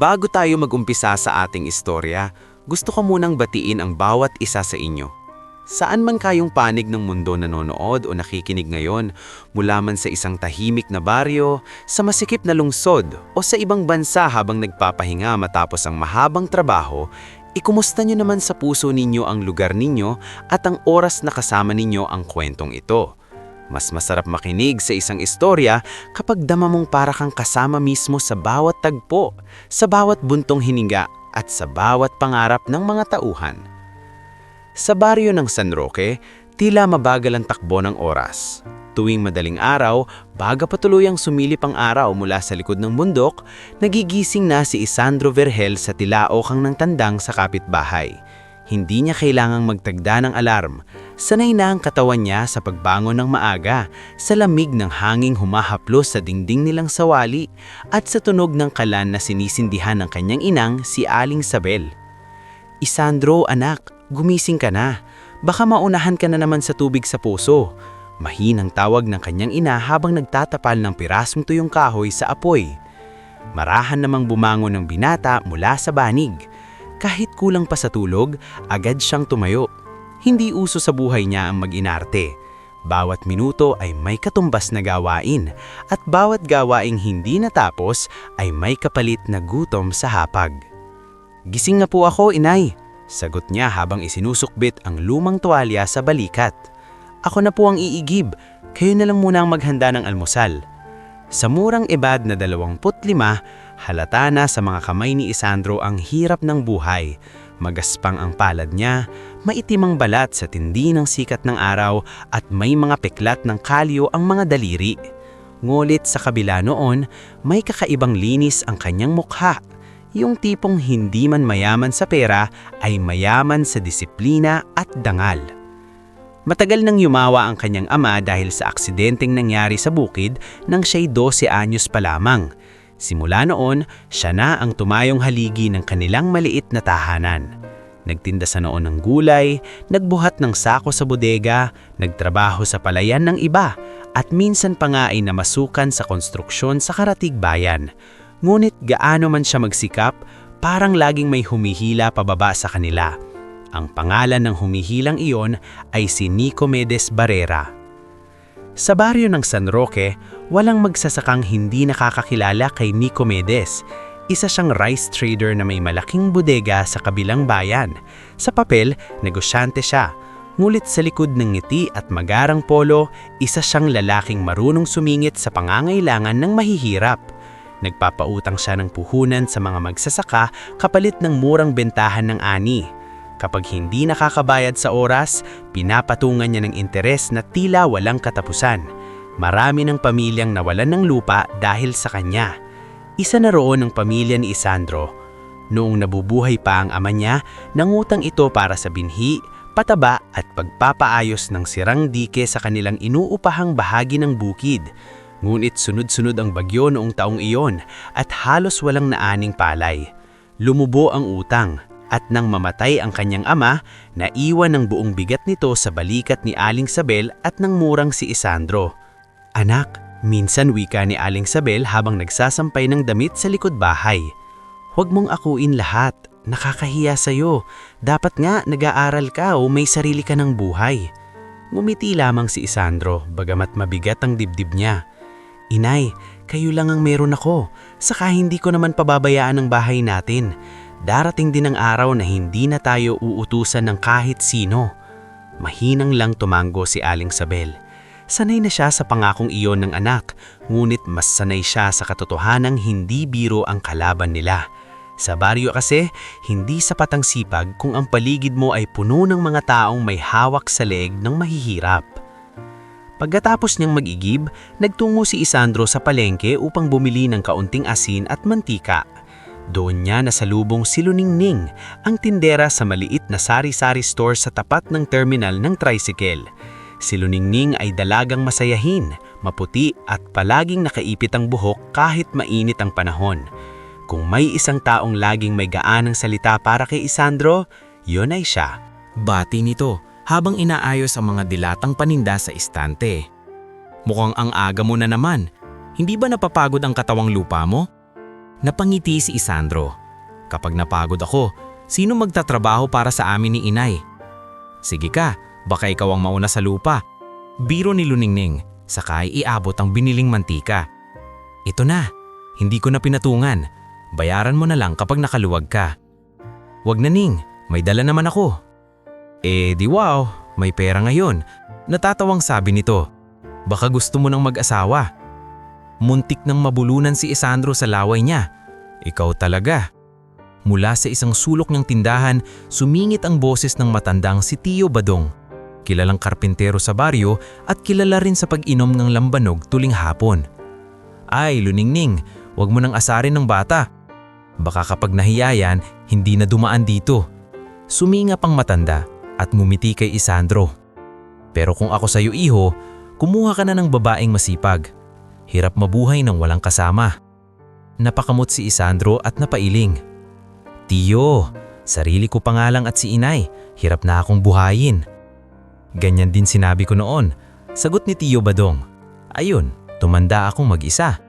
Bago tayo mag-umpisa sa ating istorya, gusto ko munang batiin ang bawat isa sa inyo. Saan man kayong panig ng mundo nanonood o nakikinig ngayon, mula man sa isang tahimik na baryo, sa masikip na lungsod o sa ibang bansa habang nagpapahinga matapos ang mahabang trabaho, ikumusta nyo naman sa puso ninyo ang lugar ninyo at ang oras na kasama ninyo ang kwentong ito. Mas masarap makinig sa isang istorya kapag dama mong para kang kasama mismo sa bawat tagpo, sa bawat buntong hininga at sa bawat pangarap ng mga tauhan. Sa baryo ng San Roque, tila mabagal ang takbo ng oras. Tuwing madaling araw, baga pa tuluyang sumilip ang araw mula sa likod ng bundok, nagigising na si Isandro Vergel sa tilaokang ng tandang sa kapitbahay. Hindi niya kailangang magtagda ng alarm. Sanay na ang katawan niya sa pagbangon ng maaga, sa lamig ng hanging humahaplos sa dingding nilang sawali, at sa tunog ng kalan na sinisindihan ng kanyang inang si Aling Sabel. "Isandro, anak, gumising ka na. Baka maunahan ka na naman sa tubig sa puso." Mahinang tawag ng kanyang ina habang nagtatapal ng pirasong tuyong kahoy sa apoy. Marahan namang bumangon ng binata mula sa banig. Kahit kulang pa sa tulog, agad siyang tumayo. Hindi uso sa buhay niya ang mag-inarte. Bawat minuto ay may katumbas na gawain, at bawat gawaing hindi natapos ay may kapalit na gutom sa hapag. "Gising na po ako, inay," sagot niya habang isinusukbit ang lumang tuwalya sa balikat. "Ako na po ang iigib, kayo na lang muna ang maghanda ng almusal." Sa murang edad na 25, halata na sa mga kamay ni Isandro ang hirap ng buhay. Magaspang ang palad niya, maitim ang balat sa tindi ng sikat ng araw at may mga peklat ng kalyo ang mga daliri. Ngulit sa kabila noon, may kakaibang linis ang kanyang mukha. Yung tipong hindi man mayaman sa pera ay mayaman sa disiplina at dangal. Matagal nang yumawa ang kanyang ama dahil sa aksidenteng nangyari sa bukid nang siya'y 12 anyos pa lamang. Simula noon, siya na ang tumayong haligi ng kanilang maliit na tahanan. Nagtinda sa noon ng gulay, nagbuhat ng sako sa bodega, nagtrabaho sa palayan ng iba, at minsan pa nga ay namasukan sa konstruksyon sa Karatig Bayan. Ngunit gaano man siya magsikap, parang laging may humihila pababa sa kanila. Ang pangalan ng humihilang iyon ay si Nicomedes Barrera. Sa baryo ng San Roque, walang magsasakang hindi nakakakilala kay Nicomedes. Isa siyang rice trader na may malaking bodega sa kabilang bayan. Sa papel, negosyante siya. Ngulit sa likod ng ngiti at magarang polo, isa siyang lalaking marunong sumingit sa pangangailangan ng mahihirap. Nagpapautang siya ng puhunan sa mga magsasaka kapalit ng murang bentahan ng ani. Kapag hindi nakakabayad sa oras, pinapatungan niya ng interes na tila walang katapusan. Marami ng pamilyang nawalan ng lupa dahil sa kanya. Isa na roon ang pamilya ni Isandro. Noong nabubuhay pa ang ama niya, nangutang ito para sa binhi, pataba at pagpapaayos ng sirang dike sa kanilang inuupahang bahagi ng bukid. Ngunit sunod-sunod ang bagyo noong taong iyon at halos walang naaning palay. Lumubo ang utang. At nang mamatay ang kanyang ama, naiwan ang buong bigat nito sa balikat ni Aling Sabel at nang murang si Isandro. "Anak," minsan wika ni Aling Sabel habang nagsasampay ng damit sa likod bahay. "Huwag mong akuin lahat. Nakakahiya sa'yo. Dapat nga nag-aaral ka o may sarili ka ng buhay." Ngumiti lamang si Isandro, bagamat mabigat ang dibdib niya. "Inay, kayo lang ang meron ako. Saka hindi ko naman pababayaan ang bahay natin. Darating din ang araw na hindi na tayo uutusan ng kahit sino." Mahinang lang tumanggo si Aling Sabel. Sanay na siya sa pangakong iyon ng anak, ngunit mas sanay siya sa katotohanang hindi biro ang kalaban nila. Sa baryo kasi, hindi sapat ang sipag kung ang paligid mo ay puno ng mga taong may hawak sa leeg ng mahihirap. Pagkatapos niyang mag-igib, nagtungo si Isandro sa palengke upang bumili ng kaunting asin at mantika. Doon niya nasalubong si Luningning, ang tindera sa maliit na sari-sari store sa tapat ng terminal ng tricycle. Si Luningning ay dalagang masayahin, maputi at palaging nakaipit ang buhok kahit mainit ang panahon. Kung may isang taong laging may gaanang salita para kay Isandro, yun ay siya. Bati nito habang inaayos ang mga dilatang paninda sa istante. mukhang ang aga mo na naman. Hindi ba napapagod ang katawang lupa mo? Napangiti si Isandro. Kapag napagod ako, sino magtatrabaho para sa amin ni inay? Sige ka, baka ikaw ang mauna sa lupa. Biro ni Luningning, sakay iabot ang biniling mantika. Ito na, hindi ko na pinatungan. Bayaran mo na lang kapag nakaluwag ka. Wag na Ning, may dala naman ako. Di wow, may pera ngayon. Natatawang sabi nito. Baka gusto mo nang mag-asawa. Muntik nang mabulunan si Isandro sa laway niya. Ikaw talaga. Mula sa isang sulok ng tindahan, sumingit ang boses ng matandang si Tio Badong. Kilalang karpintero sa baryo at kilala rin sa pag-inom ng lambanog tuling hapon. Ay, Luningning, wag mo nang asarin ng bata. Baka kapag nahiyayan, hindi na dumaan dito. Sumingap ang matanda at ngumiti kay Isandro. Pero kung ako sa'yo iho, kumuha ka na ng babaeng masipag. Hirap mabuhay ng walang kasama. Napakamot si Isandro at napailing. Tiyo, sarili ko pa nga lang at si inay, hirap na akong buhayin. Ganyan din sinabi ko noon, sagot ni Tio Badong. Ayun, tumanda akong mag-isa.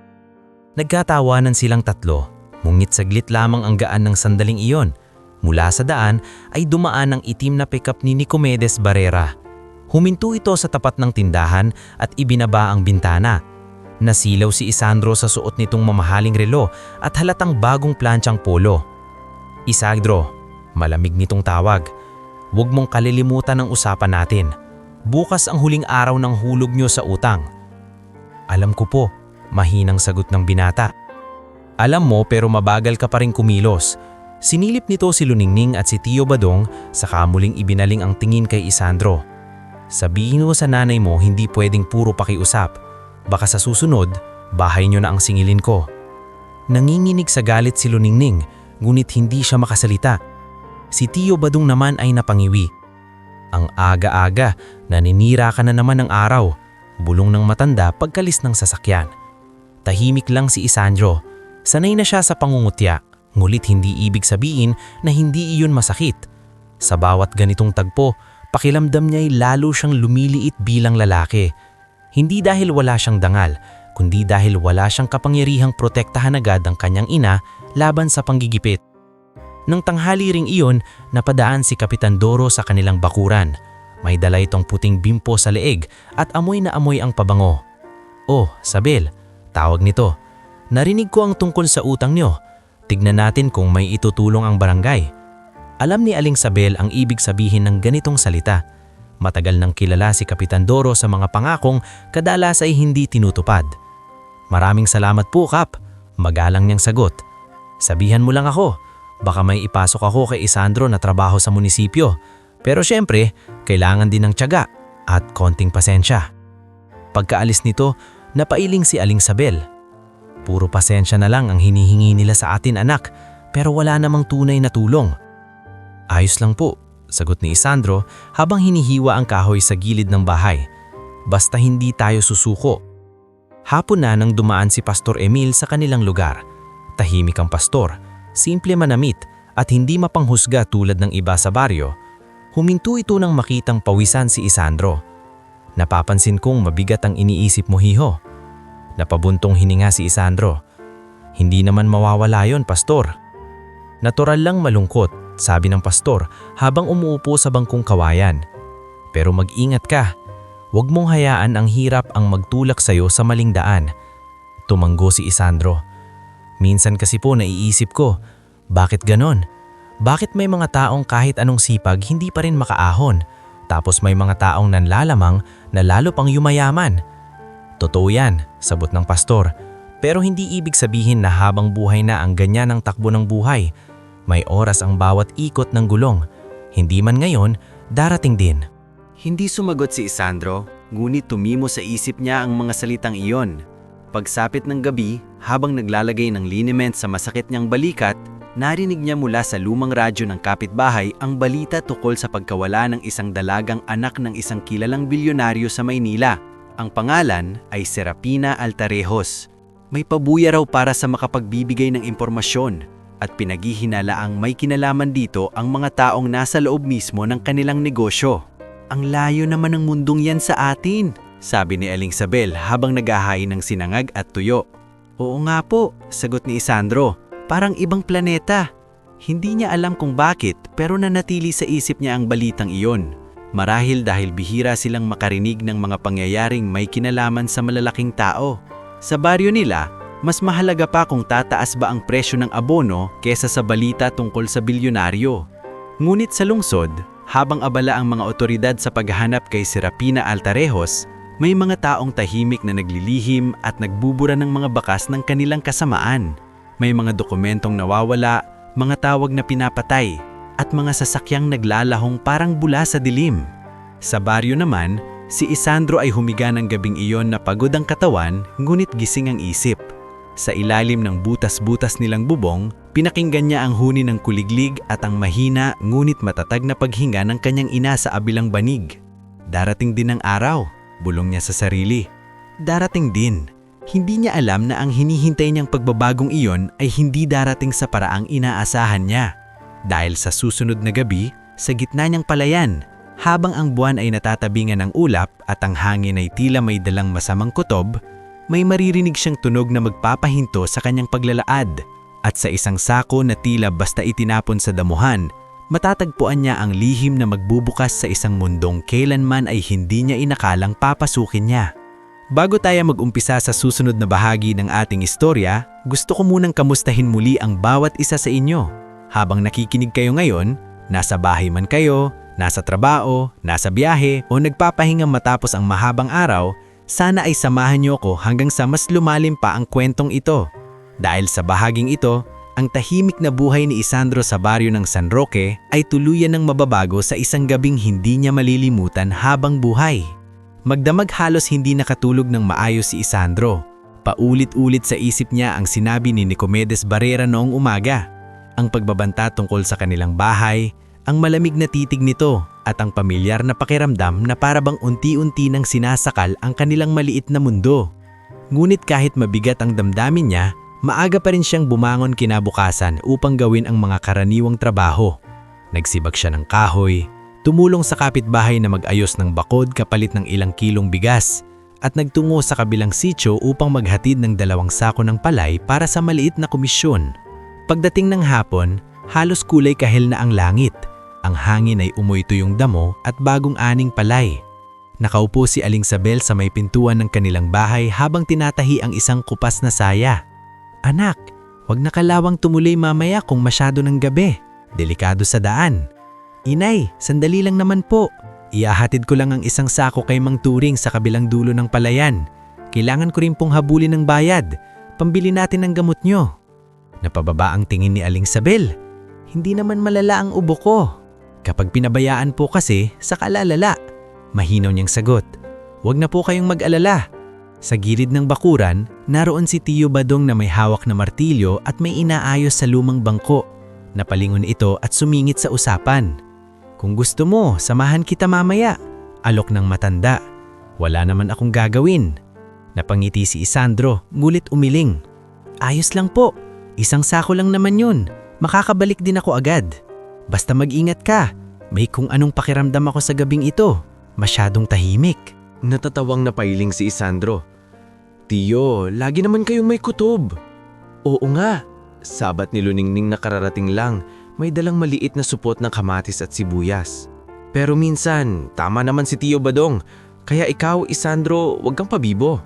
Nagkatawanan silang tatlo, ngunit saglit lamang ang gaan ng sandaling iyon. Mula sa daan ay dumaan ang itim na pickup ni Nicomedes Barrera. Huminto ito sa tapat ng tindahan at ibinaba ang bintana. Nasilaw si Isandro sa suot nitong mamahaling relo at halatang bagong planchang polo. Isandro, malamig nitong tawag. Huwag mong kalilimutan ang usapan natin. Bukas ang huling araw ng hulog nyo sa utang. Alam ko po, mahinang sagot ng binata. Alam mo pero mabagal ka pa rin kumilos. Sinilip nito si Luningning at si Tio Badong saka muling ibinaling ang tingin kay Isandro. Sabihin mo sa nanay mo hindi pwedeng puro pakiusap. Baka sa susunod, bahay nyo na ang singilin ko. Nanginginig sa galit si Luningning, ngunit hindi siya makasalita. Si Tio Badong naman ay napangiwi. Ang aga-aga, naninira ka na naman ng araw. Bulong ng matanda pagkalis ng sasakyan. Tahimik lang si Isandro. Sanay na siya sa pangungutya, ngulit hindi ibig sabihin na hindi iyon masakit. Sa bawat ganitong tagpo, pakiramdam niya'y lalo siyang lumiliit bilang lalaki. Hindi dahil wala siyang dangal, kundi dahil wala siyang kapangyarihang protektahan agad ang kanyang ina laban sa panggigipit. Nang tanghali ring iyon, napadaan si Kapitan Doro sa kanilang bakuran. May dala itong puting bimpo sa leeg at amoy na amoy ang pabango. Oh, Sabel, tawag nito. Narinig ko ang tungkol sa utang nyo. Tignan natin kung may itutulong ang barangay. Alam ni Aling Sabel ang ibig sabihin ng ganitong salita. Matagal nang kilala si Kapitan Doro sa mga pangakong kadalas ay hindi tinutupad. Maraming salamat po, Kap. Magalang niyang sagot. Sabihan mo lang ako. Baka may ipasok ako kay Isandro na trabaho sa munisipyo. Pero syempre, kailangan din ng tiyaga at konting pasensya. Pagkaalis nito, napailing si Aling Sabel. Puro pasensya na lang ang hinihingi nila sa atin, anak, pero wala namang tunay na tulong. Ayos lang po, sagot ni Isandro habang hinihiwa ang kahoy sa gilid ng bahay. Basta hindi tayo susuko. Hapon na nang dumaan si Pastor Emil sa kanilang lugar. Tahimik ang pastor, simple manamit at hindi mapanghusga tulad ng iba sa baryo. Huminto ito nang makitang pawisan si Isandro. Napapansin kong mabigat ang iniisip mo, hiho. Napabuntong hininga si Isandro. Hindi naman mawawala yon, pastor. Natural lang malungkot, sabi ng pastor habang umuupo sa bangkong kawayan. Pero mag-ingat ka. Huwag mong hayaan ang hirap ang magtulak sa'yo sa maling daan. Tumanggo si Isandro. Minsan kasi po naiisip ko, bakit ganon? Bakit may mga taong kahit anong sipag hindi pa rin makaahon? Tapos may mga taong nanlalamang na lalo pang yumayaman. Totoo yan, sabot ng pastor. Pero hindi ibig sabihin na habang buhay na ang ganyan ang takbo ng buhay. May oras ang bawat ikot ng gulong. Hindi man ngayon, darating din. Hindi sumagot si Isandro, ngunit tumimo sa isip niya ang mga salitang iyon. Pagsapit ng gabi, habang naglalagay ng liniment sa masakit niyang balikat, narinig niya mula sa lumang radyo ng kapitbahay ang balita tungkol sa pagkawala ng isang dalagang anak ng isang kilalang bilyonaryo sa Maynila. Ang pangalan ay Serapina Altarejos. May pabuya raw para sa makapagbibigay ng impormasyon at pinaghihinalaang may kinalaman dito ang mga taong nasa loob mismo ng kanilang negosyo. Ang layo naman ng mundong yan sa atin, Sabi ni Aling Sabel habang naghahain ng sinangag at tuyo. Oo nga po, sagot ni Isandro. Parang ibang planeta. Hindi niya alam kung bakit pero nanatili sa isip niya ang balitang iyon. Marahil dahil bihira silang makarinig ng mga pangyayaring may kinalaman sa malalaking tao. Sa baryo nila, mas mahalaga pa kung tataas ba ang presyo ng abono kesa sa balita tungkol sa bilyonaryo. Ngunit sa lungsod, habang abala ang mga otoridad sa paghahanap kay Serapina Altarejos, may mga taong tahimik na naglilihim at nagbubura ng mga bakas ng kanilang kasamaan. May mga dokumentong nawawala, mga tawag na pinapatay, at mga sasakyang naglalahong parang bula sa dilim. Sa baryo naman, si Isandro ay humiga ng gabing iyon na pagod ang katawan ngunit gising ang isip. Sa ilalim ng butas-butas nilang bubong, pinakinggan niya ang huni ng kuliglig at ang mahina ngunit matatag na paghinga ng kanyang ina sa abilang banig. Darating din ang araw, bulong niya sa sarili. Darating din. Hindi niya alam na ang hinihintay niyang pagbabagong iyon ay hindi darating sa paraang inaasahan niya. Dahil sa susunod na gabi, sa gitna niyang palayan, habang ang buwan ay natatabingan ng ulap at ang hangin ay tila may dalang masamang kutob, may maririnig siyang tunog na magpapahinto sa kanyang paglalaad. At sa isang sako na tila basta itinapon sa damuhan, matatagpuan niya ang lihim na magbubukas sa isang mundong kailanman ay hindi niya inakalang papasukin niya. Bago tayo mag-umpisa sa susunod na bahagi ng ating istorya, gusto ko munang kamustahin muli ang bawat isa sa inyo. Habang nakikinig kayo ngayon, nasa bahay man kayo, nasa trabaho, nasa biyahe o nagpapahinga matapos ang mahabang araw, sana ay samahan niyo ko hanggang sa mas lumalim pa ang kwentong ito. Dahil sa bahaging ito, ang tahimik na buhay ni Isandro sa baryo ng San Roque ay tuluyan ng mababago sa isang gabing hindi niya malilimutan habang buhay. Magdamag halos hindi nakatulog ng maayos si Isandro. Paulit-ulit sa isip niya ang sinabi ni Nicomedes Barrera noong umaga. Ang pagbabanta tungkol sa kanilang bahay, ang malamig na titig nito at ang pamilyar na pakiramdam na parabang unti-unti nang sinasakal ang kanilang maliit na mundo. Ngunit kahit mabigat ang damdamin niya, maaga pa rin siyang bumangon kinabukasan upang gawin ang mga karaniwang trabaho. Nagsibak siya ng kahoy, tumulong sa kapitbahay na mag-ayos ng bakod kapalit ng ilang kilong bigas, at nagtungo sa kabilang sitio upang maghatid ng 2 sako ng palay para sa maliit na komisyon. Pagdating ng hapon, halos kulay kahel na ang langit. Ang hangin ay umoy tuyong damo at bagong aning palay. Nakaupo si Aling Sabel sa may pintuan ng kanilang bahay habang tinatahi ang isang kupas na saya. Anak, wag na kalawang tumuloy mamaya kung masyado ng gabi. Delikado sa daan. Inay, sandali lang naman po. Iahatid ko lang ang isang sako kay Mang Turing sa kabilang dulo ng palayan. Kailangan ko rin pong habulin ng bayad. Pambili natin ng gamot nyo. Napababa ang tingin ni Aling Sabel. Hindi naman malala ang ubo ko. Kapag pinabayaan po kasi, saka lalala. Mahinaw niyang sagot. Huwag na po kayong mag-alala. Sa gilid ng bakuran, naroon si Tio Badong na may hawak na martilyo at may inaayos sa lumang bangko. Napalingon ito at sumingit sa usapan. Kung gusto mo, samahan kita mamaya. Alok ng matanda. Wala naman akong gagawin. Napangiti si Isandro, ngulit umiling. Ayos lang po. Isang sako lang naman yun. Makakabalik din ako agad. Basta mag-ingat ka. May kung anong pakiramdam ako sa gabing ito. Masyadong tahimik. Natatawang napailing si Isandro. Tiyo, lagi naman kayong may kutob. Oo nga. Sabat ni Luningning na kararating lang, may dalang maliit na supot ng kamatis at sibuyas. Pero minsan, tama naman si Tio Badong. Kaya ikaw, Isandro, wag kang pabibo.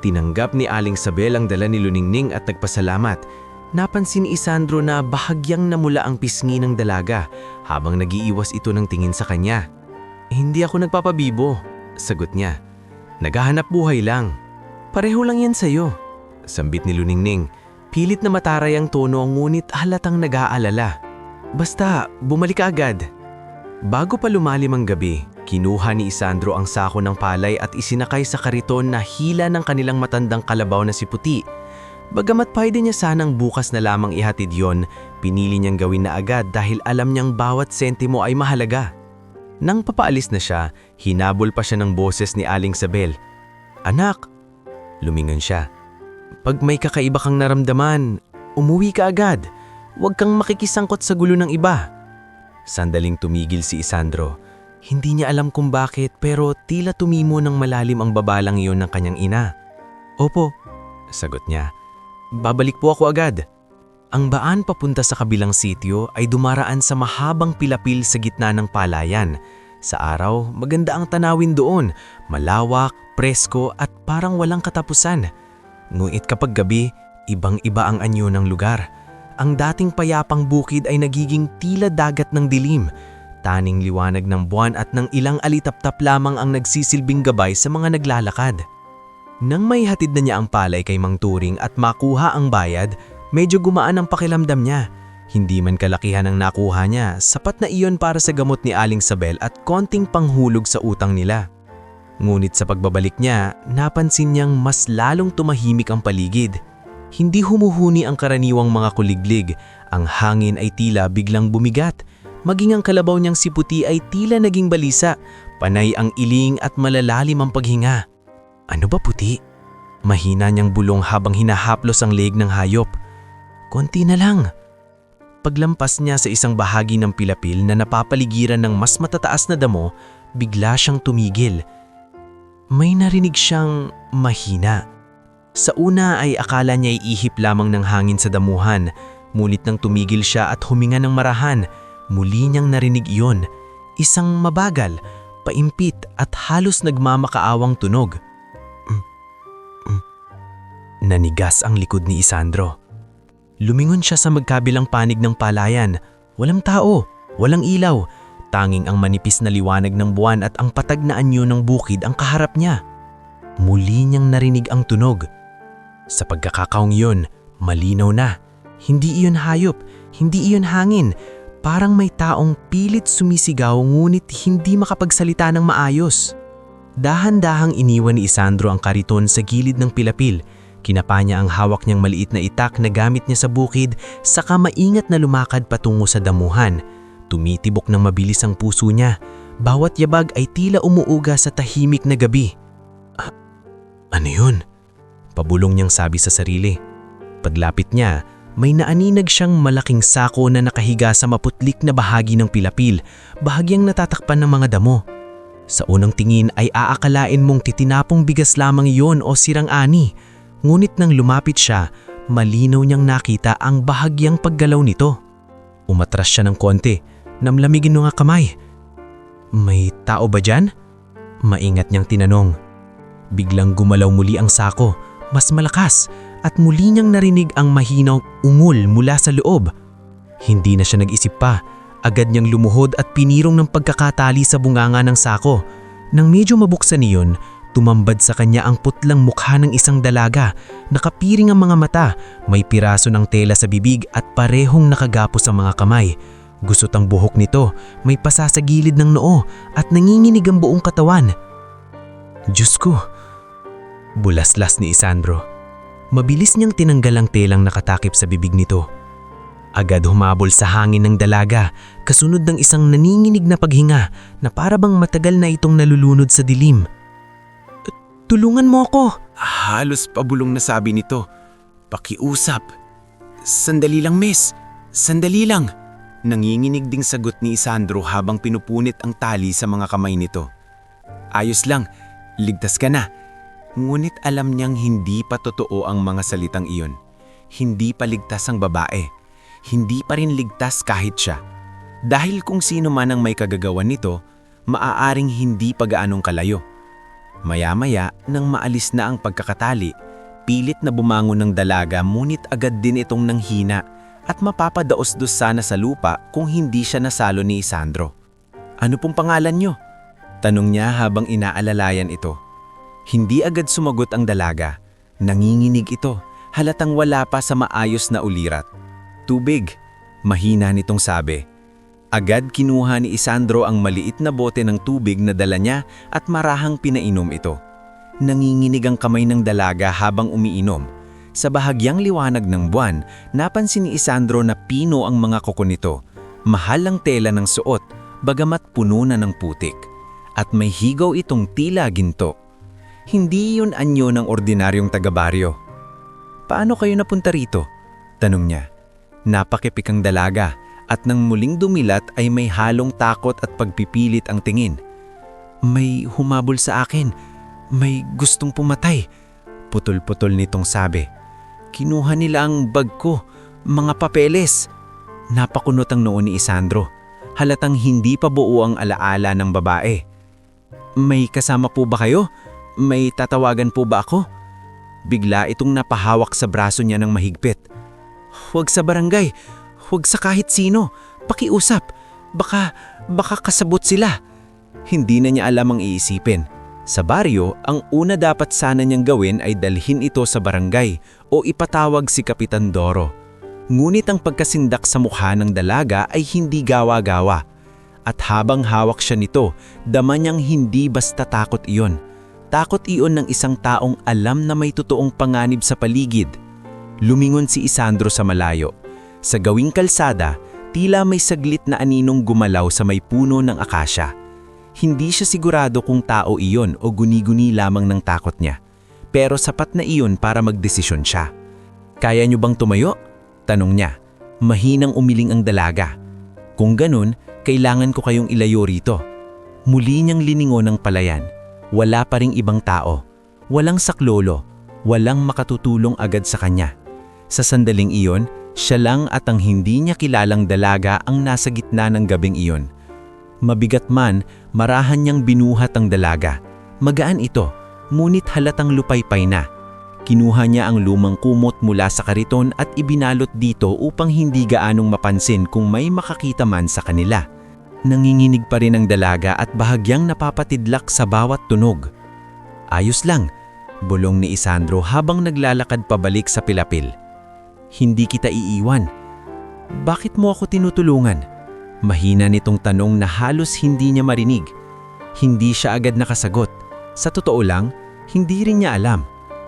Tinanggap ni Aling Sabel ang dala ni Luningning at nagpasalamat. Napansin ni Isandro na bahagyang namula ang pisngi ng dalaga habang nagiiwas ito ng tingin sa kanya. Hindi ako nagpapabibo, sagot niya. Naghahanap buhay lang. Pareho lang yan sa'yo. Sambit ni Luningning. Pilit na mataray ang tono ngunit halatang nag-aalala. Basta, bumalik ka agad. Bago pa lumalim ang gabi, kinuha ni Isandro ang sako ng palay at isinakay sa kariton na hila ng kanilang matandang kalabaw na si Puti. Bagamat pwede niya sanang bukas na lamang ihatid yon, pinili niyang gawin na agad dahil alam niyang bawat sentimo ay mahalaga. Nang papaalis na siya, hinabol pa siya ng boses ni Aling Sabel. Anak! Lumingon siya. Pag may kakaiba kang naramdaman, umuwi ka agad. Huwag kang makikisangkot sa gulo ng iba. Sandaling tumigil si Isandro. Hindi niya alam kung bakit pero tila tumimo ng malalim ang babalang iyon ng kanyang ina. Opo, sagot niya. Babalik po ako agad. Ang daan papunta sa kabilang sitio ay dumaraan sa mahabang pilapil sa gitna ng palayan. Sa araw, maganda ang tanawin doon, malawak, presko at parang walang katapusan. Ngunit kapag gabi, ibang-iba ang anyo ng lugar. Ang dating payapang bukid ay nagiging tila dagat ng dilim. Taning liwanag ng buwan at ng ilang alitap-tap lamang ang nagsisilbing gabay sa mga naglalakad. Nang may hatid na niya ang palay kay Mang Turing at makuha ang bayad, medyo gumaan ang pakiramdam niya. Hindi man kalakihan ang nakuha niya, sapat na iyon para sa gamot ni Aling Sabel at konting panghulog sa utang nila. Ngunit sa pagbabalik niya, napansin niyang mas lalong tumahimik ang paligid. Hindi humuhuni ang karaniwang mga kuliglig, ang hangin ay tila biglang bumigat. Maging ang kalabaw niyang si Puti ay tila naging balisa, panay ang iling at malalalim ang paghinga. Ano ba Puti? Mahina niyang bulong habang hinahaplos ang leeg ng hayop. Konti na lang. Paglampas niya sa isang bahagi ng pilapil na napapaligiran ng mas matataas na damo, bigla siyang tumigil. May narinig siyang mahina. Sa una ay akala niya ihip lamang ng hangin sa damuhan, ngunit nang tumigil siya at huminga ng marahan, muli niyang narinig iyon. Isang mabagal, paimpit at halos nagmamakaawang tunog. Nanigas ang likod ni Isandro. Lumingon siya sa magkabilang panig ng palayan. Walang tao, walang ilaw. Tanging ang manipis na liwanag ng buwan at ang patag na anyo ng bukid ang kaharap niya. Muli niyang narinig ang tunog. Sa pagkakataong iyon, malinaw na. Hindi iyon hayop, hindi iyon hangin. Parang may taong pilit sumisigaw ngunit hindi makapagsalita ng maayos. Dahan-dahang iniwan ni Isandro ang kariton sa gilid ng pilapil. Kinapa niya ang hawak niyang maliit na itak na gamit niya sa bukid, saka maingat na lumakad patungo sa damuhan. Tumitibok ng mabilis ang puso niya. Bawat yabag ay tila umuuga sa tahimik na gabi. Ano yun? Pabulong niyang sabi sa sarili. Paglapit niya, may naaninag siyang malaking sako na nakahiga sa maputlik na bahagi ng pilapil, bahagyang natatakpan ng mga damo. Sa unang tingin ay aakalain mong titinapong bigas lamang iyon o sirang ani. Ngunit nang lumapit siya, malinaw niyang nakita ang bahagyang paggalaw nito. Umatras siya ng konti, namlamigin ng kamay. May tao ba dyan? Maingat niyang tinanong. Biglang gumalaw muli ang sako, mas malakas, at muli niyang narinig ang mahinaw ungol mula sa loob. Hindi na siya nag-isip pa, agad niyang lumuhod at pinirong ng pagkakatali sa bunganga ng sako. Nang medyo mabuksan niyon, tumambad sa kanya ang putlang mukha ng isang dalaga. Nakapiring ang mga mata, may piraso ng tela sa bibig at parehong nakagapos ang mga kamay. Gusot ang buhok nito, may pasa sa gilid ng noo at nanginginig ang buong katawan. Diyos ko! Bulaslas ni Isandro. Mabilis niyang tinanggal ang telang nakatakip sa bibig nito. Agad humabol sa hangin ng dalaga, kasunod ng isang naninginig na paghinga na parabang matagal na itong nalulunod sa dilim. Tulungan mo ako! Halos pabulong na sabi nito. Pakiusap. Sandali lang, miss. Sandali lang. Nanginginig ding sagot ni Isandro habang pinupunit ang tali sa mga kamay nito. Ayos lang. Ligtas ka na. Ngunit alam niyang hindi pa totoo ang mga salitang iyon. Hindi pa ligtas ang babae. Hindi pa rin ligtas kahit siya. Dahil kung sino man ang may kagagawan nito, maaaring hindi pa gaanong kalayo. Maya-maya, nang maalis na ang pagkakatali, pilit na bumangon ng dalaga ngunit agad din itong nanghina at mapapadaos-dos sana sa lupa kung hindi siya nasalo ni Isandro. Ano pong pangalan niyo? Tanong niya habang inaalalayan ito. Hindi agad sumagot ang dalaga. Nanginginig ito, halatang wala pa sa maayos na ulirat. Tubig, mahina nitong sabi. Agad kinuha ni Isandro ang maliit na bote ng tubig na dala niya at marahang pinainom ito. Nanginginig ang kamay ng dalaga habang umiinom. Sa bahagyang liwanag ng buwan, napansin ni Isandro na pino ang mga kuko nito. Mahal ang tela ng suot, bagamat puno na ng putik. At may higaw itong tila ginto. Hindi yun anyo ng ordinaryong taga-baryo. Paano kayo napunta rito? Tanong niya. Napakipik ang dalaga. at nang muling dumilat ay may halong takot at pagpipilit ang tingin. May humabol sa akin. May gustong pumatay. Putol-putol nitong sabi. Kinuha nila ang bag ko, mga papeles. Napakunot ang noo ni Isandro. Halatang hindi pa buo ang alaala ng babae. May kasama po ba kayo? May tatawagan po ba ako? Bigla itong napahawak sa braso niya ng mahigpit. Huwag sa barangay, huwag sa kahit sino, pakiusap, baka kasabot sila. Hindi na niya alam ang iisipin. Sa baryo, ang una dapat sana niyang gawin ay dalhin ito sa barangay o ipatawag si Kapitan Doro. Ngunit ang pagkasindak sa mukha ng dalaga ay hindi gawa-gawa. At habang hawak siya nito, dama niyang hindi basta takot iyon. Takot iyon ng isang taong alam na may totoong panganib sa paligid. Lumingon si Isandro sa malayo. Sa gawing kalsada, tila may saglit na aninong gumalaw sa may puno ng akasya. Hindi siya sigurado kung tao iyon o guni-guni lamang ng takot niya. Pero sapat na iyon para magdesisyon siya. Kaya niyo bang tumayo? Tanong niya. Mahinang umiling ang dalaga. Kung ganun, kailangan ko kayong ilayo rito. Muli niyang liningon ng palayan. Wala pa ring ibang tao. Walang saklolo. Walang makatutulong agad sa kanya. Sa sandaling iyon, siya lang at ang hindi niya kilalang dalaga ang nasa gitna ng gabing iyon. Mabigat man, marahan niyang binuhat ang dalaga. Magaan ito, ngunit halatang lupaypay na. Kinuha niya ang lumang kumot mula sa kariton at ibinalot dito upang hindi gaanong mapansin kung may makakita man sa kanila. Nanginginig pa rin ang dalaga at bahagyang napapatidlak sa bawat tunog. Ayos lang, bulong ni Isandro habang naglalakad pabalik sa pilapil. Hindi kita iiwan. Bakit mo ako tinutulungan? Mahina nitong tanong na halos hindi niya marinig. Hindi siya agad nakasagot. Sa totoo lang, hindi rin niya alam.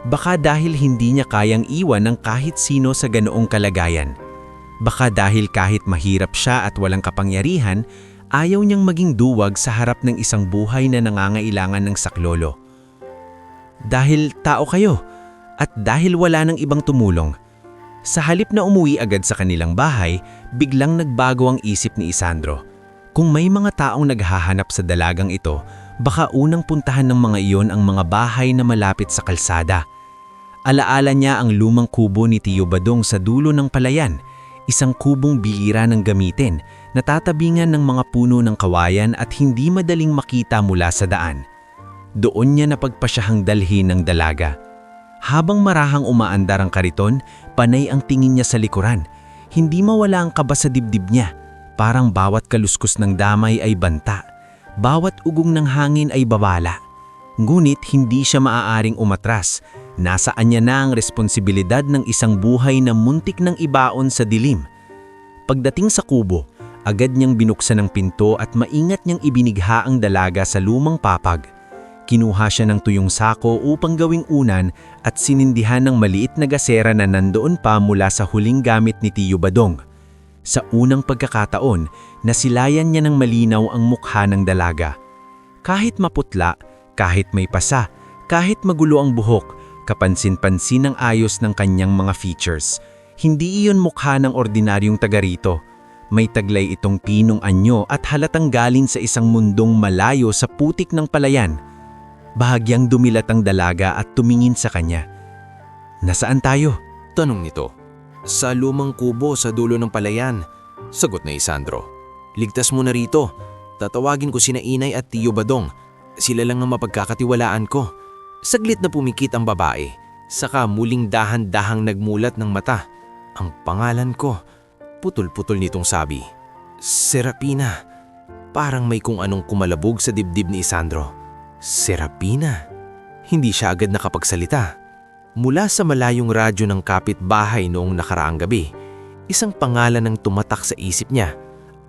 Baka dahil hindi niya kayang iwan ng kahit sino sa ganoong kalagayan. Baka dahil kahit mahirap siya at walang kapangyarihan, ayaw niyang maging duwag sa harap ng isang buhay na nangangailangan ng saklolo. Dahil tao kayo, at dahil wala nang ibang tumulong. Sa halip na umuwi agad sa kanilang bahay, biglang nagbago ang isip ni Isandro. Kung may mga taong naghahanap sa dalagang ito, baka unang puntahan ng mga iyon ang mga bahay na malapit sa kalsada. Alaala niya ang lumang kubo ni Tio Badong sa dulo ng palayan, isang kubong bihira ng gamitin, natatabingan ng mga puno ng kawayan at hindi madaling makita mula sa daan. Doon niya napagpasyahang dalhin ng dalaga. Habang marahang umaandar ang kariton, panay ang tingin niya sa likuran. Hindi mawala ang kaba sa dibdib niya. Parang bawat kaluskos ng damay ay banta. Bawat ugong ng hangin ay babala. Ngunit hindi siya maaaring umatras. Nasaan niya na ang responsibilidad ng isang buhay na muntik ng ibaon sa dilim. Pagdating sa kubo, agad niyang binuksan ang pinto at maingat niyang ibinigha ang dalaga sa lumang papag. Kinuha siya ng tuyong sako upang gawing unan at sinindihan ng maliit na gasera na nandoon pa mula sa huling gamit ni Tio Badong. Sa unang pagkakataon, nasilayan niya ng malinaw ang mukha ng dalaga. Kahit maputla, kahit may pasa, kahit magulo ang buhok, kapansin-pansin ang ayos ng kanyang mga features. Hindi iyon mukha ng ordinaryong taga rito. May taglay itong pinong anyo at halatang galing sa isang mundong malayo sa putik ng palayan. Bahagyang dumilat ang dalaga at tumingin sa kanya. Nasaan tayo? Tanong nito. Sa lumang kubo sa dulo ng palayan. Sagot na Isandro. Ligtas mo na rito. Tatawagin ko sina Inay at Tio Badong. Sila lang ang mapagkakatiwalaan ko. Saglit na pumikit ang babae. Saka muling dahan-dahang nagmulat ng mata. Ang pangalan ko. Putol-putol nitong sabi. Serapina. Parang may kung anong kumalabog sa dibdib ni Isandro. Serapina. Hindi siya agad nakapagsalita. Mula sa malayong radyo ng kapitbahay noong nakaraang gabi, isang pangalan ang tumatak sa isip niya,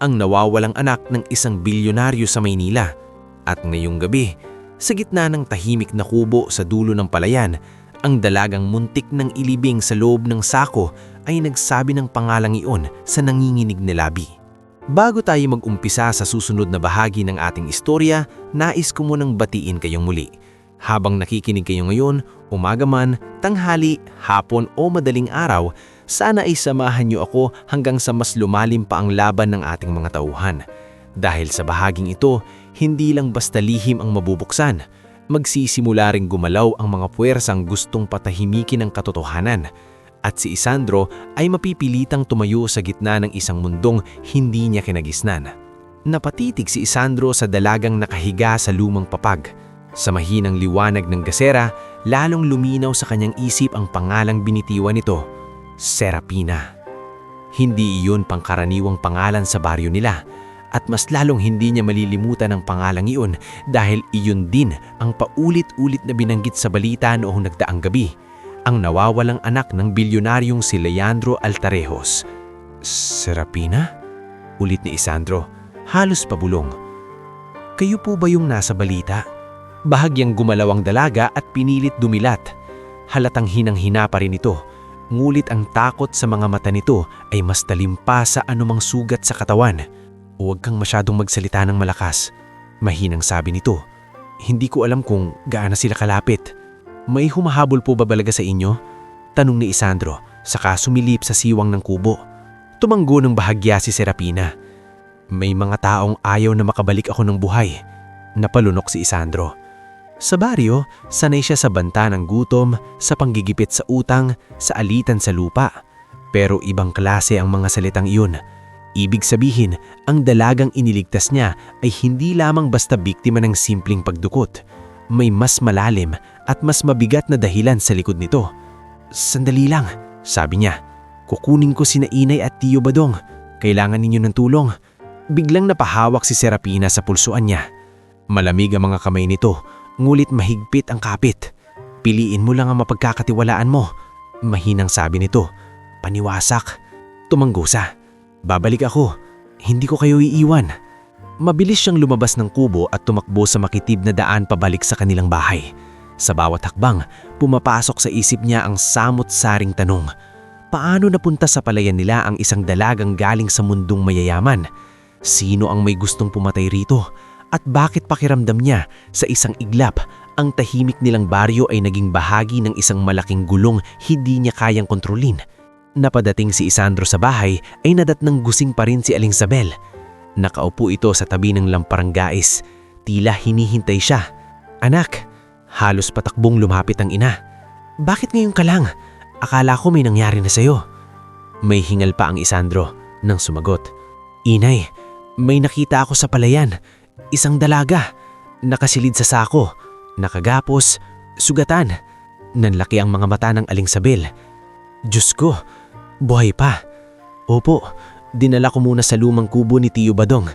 ang nawawalang anak ng isang bilyonaryo sa Maynila. At ngayong gabi, sa gitna ng tahimik na kubo sa dulo ng palayan, ang dalagang muntik ng ilibing sa loob ng sako ay nagsabi ng pangalang iyon sa nanginginig na labi. Bago tayo mag-umpisa sa susunod na bahagi ng ating istorya, nais ko munang batiin kayong muli. Habang nakikinig kayo ngayon, umaga man, tanghali, hapon o madaling araw, sana ay samahan niyo ako hanggang sa mas lumalim pa ang laban ng ating mga tauhan. Dahil sa bahaging ito, hindi lang basta lihim ang mabubuksan, magsisimula ring gumalaw ang mga puwersang gustong patahimikin ang katotohanan. At si Isandro ay mapipilitang tumayo sa gitna ng isang mundong hindi niya kinagisnan. Napatitig si Isandro sa dalagang nakahiga sa lumang papag. Sa mahinang liwanag ng gasera, lalong luminaw sa kanyang isip ang pangalang binitiwan nito, Serapina. Hindi iyon pangkaraniwang pangalan sa baryo nila, at mas lalong hindi niya malilimutan ang pangalang iyon dahil iyon din ang paulit-ulit na binanggit sa balita noong nagdaang gabi, ang nawawalang anak ng bilyonaryong si Leandro Altarejos. Serapina? Ulit ni Isandro, halos pabulong. Kayo po ba yung nasa balita? Bahagyang gumalaw ang dalaga at pinilit dumilat. Halatang hinang-hina pa rin ito, ngulit ang takot sa mga mata nito ay mas talim pa sa anumang sugat sa katawan. Huwag kang masyadong magsalita ng malakas, mahinang sabi nito. Hindi ko alam kung gaano sila kalapit. May humahabol po ba balaga sa inyo? Tanong ni Isandro, saka sumilip sa siwang ng kubo. Tumanggo ng bahagya si Serapina. May mga taong ayaw na makabalik ako ng buhay. Napalunok si Isandro. Sa baryo, sanay siya sa banta ng gutom, sa panggigipit sa utang, sa alitan sa lupa. Pero ibang klase ang mga salitang iyon. Ibig sabihin, ang dalagang iniligtas niya ay hindi lamang basta biktima ng simpleng pagdukot. May mas malalim at mas mabigat na dahilan sa likod nito. Sandali lang, sabi niya. Kukunin ko sina Inay at Tiyo Badong. Kailangan ninyo ng tulong. Biglang napahawak si Serapina sa pulsuan niya. Malamig ang mga kamay nito, ngulit mahigpit ang kapit. Piliin mo lang ang mapagkakatiwalaan mo. Mahinang sabi nito. Paniwasak. Tumanggo siya. Babalik ako. Hindi ko kayo iiwan. Mabilis siyang lumabas ng kubo at tumakbo sa makitid na daan pabalik sa kanilang bahay. Sa bawat hakbang, pumapasok sa isip niya ang samot-saring tanong. Paano napunta sa palayan nila ang isang dalagang galing sa mundong mayayaman? Sino ang may gustong pumatay rito? At bakit pakiramdam niya sa isang iglap ang tahimik nilang baryo ay naging bahagi ng isang malaking gulong hindi niya kayang kontrolin? Napadating si Isandro sa bahay ay nadatnang gusing pa rin si Aling Sabel. Nakaupo ito sa tabi ng lamparang gais. Tila hinihintay siya. Anak, halos patakbong lumapit ang ina. Bakit ngayon ka lang? Akala ko may nangyari na sa'yo. May hingal pa ang Isandro nang sumagot. Inay, may nakita ako sa palayan. Isang dalaga, nakasilid sa sako, nakagapos, sugatan. Nanlaki ang mga mata ng Aling Sabel. Diyos ko, buhay pa. Opo, dinala ko muna sa lumang kubo ni Tiyo Badong.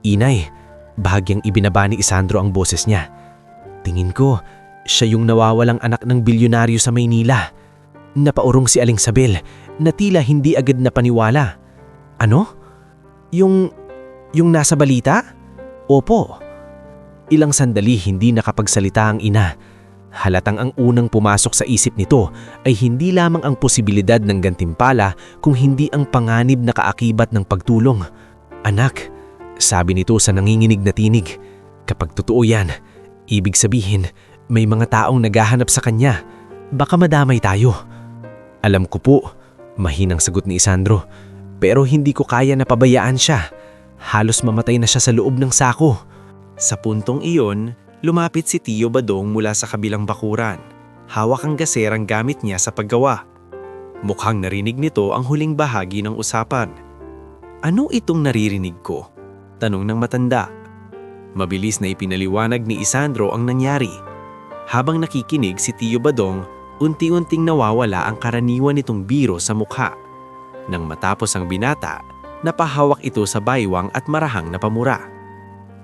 Inay, bahagyang ibinaba ni Isandro ang boses niya. Tingin ko, siya yung nawawalang anak ng bilyonaryo sa Maynila. Napaurong si Aling Sabel na tila hindi agad napaniwala. Ano? Yung nasa balita? Opo. Ilang sandali hindi nakapagsalita ang ina. Halatang ang unang pumasok sa isip nito ay hindi lamang ang posibilidad ng gantimpala kung hindi ang panganib na kaakibat ng pagtulong. Anak, sabi nito sa nanginginig na tinig. Kapag totoo yan, ibig sabihin may mga taong naghahanap sa kanya. Baka madamay tayo. Alam ko po, mahinang sagot ni Isandro. Pero hindi ko kaya na pabayaan siya. Halos mamatay na siya sa loob ng sako. Sa puntong iyon, lumapit si Tiyo Badong mula sa kabilang bakuran. Hawak ang gaserang gamit niya sa paggawa. Mukhang narinig nito ang huling bahagi ng usapan. Ano itong naririnig ko? Tanong ng matanda. Mabilis na ipinaliwanag ni Isandro ang nangyari. Habang nakikinig si Tiyo Badong, unti-unting nawawala ang karaniwan nitong biro sa mukha. Nang matapos ang binata, napahawak ito sa baywang at marahang na pamura.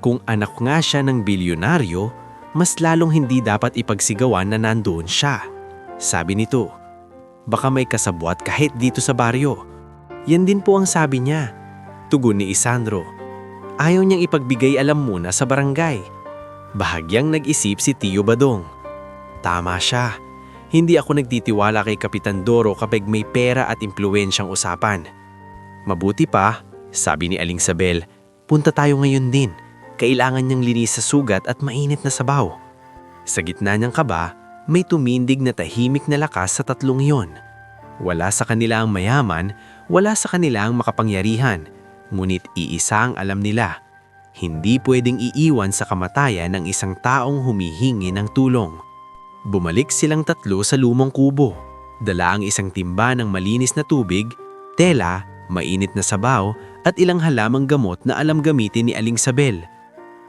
Kung anak nga siya ng bilyonaryo, mas lalong hindi dapat ipagsigawan na nandoon siya. Sabi nito, baka may kasabwat kahit dito sa baryo. Yan din po ang sabi niya. Tugon ni Isandro. Ayaw niyang ipagbigay alam muna sa barangay. Bahagyang nag-isip si Tiyo Badong. Tama siya. Hindi ako nagtitiwala kay Kapitan Doro kapag may pera at impluwensyang usapan. Mabuti pa, sabi ni Aling Sabel, punta tayo ngayon din. Kailangan niyang linis sa sugat at mainit na sabaw. Sa gitna niyang kaba, may tumindig na tahimik na lakas sa tatlong iyon. Wala sa kanila ang mayaman, wala sa kanila ang makapangyarihan, ngunit iisa ang alam nila. Hindi pwedeng iiwan sa kamatayan ng isang taong humihingi ng tulong. Bumalik silang tatlo sa lumang kubo. Dala ang isang timba ng malinis na tubig, tela, mainit na sabaw, at ilang halamang gamot na alam gamitin ni Aling Sabel.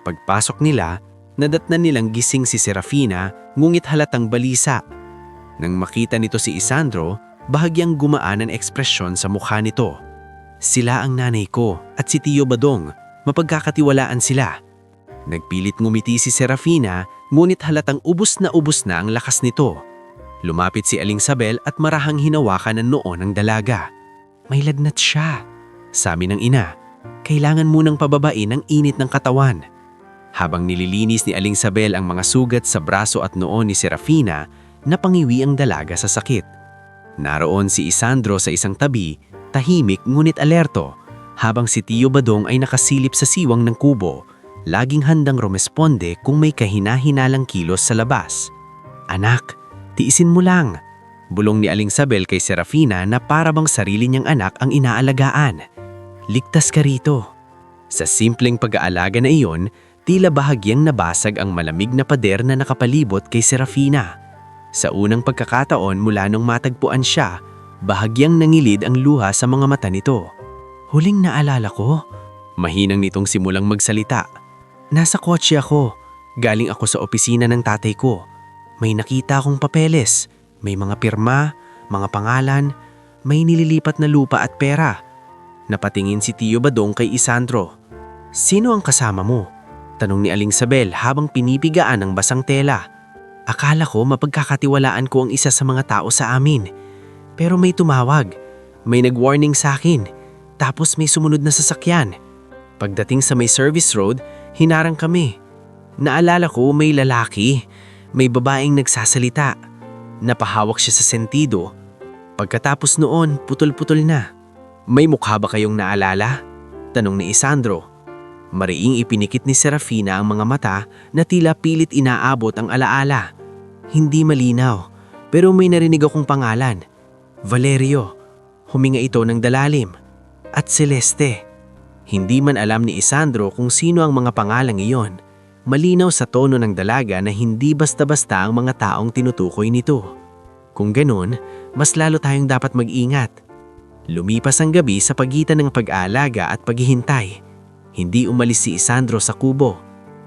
Pagpasok nila, nadatnan nilang gising si Serafina, ngunit halatang balisa. Nang makita nito si Isandro, bahagyang gumaan ang ekspresyon sa mukha nito. Sila ang nanay ko at si Tio Badong, mapagkakatiwalaan sila. Nagpilit ngumiti si Serafina, ngunit halatang ubos na ang lakas nito. Lumapit si Aling Sabel at marahang hinawakan ang noo ng dalaga. May lagnat siya, sabi ng ina. Kailangan munang pababain ang init ng katawan. Habang nililinis ni Aling Sabel ang mga sugat sa braso at noo ni Serafina, napangiwi ang dalaga sa sakit. Naroon si Isandro sa isang tabi, tahimik ngunit alerto, habang si Tio Badong ay nakasilip sa siwang ng kubo, laging handang rumesponde kung may kahina-hinalang kilos sa labas. Anak, tiisin mo lang, bulong ni Aling Sabel kay Serafina na para bang sarili niyang anak ang inaalagaan. Ligtas ka rito. Sa simpleng pag-aalaga na iyon, tila bahagyang nabasag ang malamig na pader na nakapalibot kay Serafina. Sa unang pagkakataon mula nung matagpuan siya, bahagyang nangilid ang luha sa mga mata nito. Huling naalala ko, mahinang nitong simulang magsalita. Nasa kotse ako, galing ako sa opisina ng tatay ko. May nakita akong papeles, may mga pirma, mga pangalan, may nililipat na lupa at pera. Napatingin si Tio Badong kay Isandro. Sino ang kasama mo? Tanong ni Aling Sabel habang pinipigaan ang basang tela. Akala ko mapagkakatiwalaan ko ang isa sa mga tao sa amin. Pero may tumawag, may nag-warning sa akin, tapos may sumunod na sasakyan. Pagdating sa may service road, hinarang kami. Naalala ko may lalaki, may babaeng nagsasalita. Napahawak siya sa sentido. Pagkatapos noon, putol-putol na. May mukha ba kayong naalala? Tanong ni Isandro. Mariing ipinikit ni Serafina ang mga mata na tila pilit inaabot ang alaala. Hindi malinaw, pero may narinig akong pangalan. Valerio. Huminga ito ng dalalim. At Celeste. Hindi man alam ni Isandro kung sino ang mga pangalang iyon. Malinaw sa tono ng dalaga na hindi basta-basta ang mga taong tinutukoy nito. Kung ganun, mas lalo tayong dapat mag-ingat. Lumipas ang gabi sa pagitan ng pag-aalaga at paghihintay. Hindi umalis si Isandro sa kubo.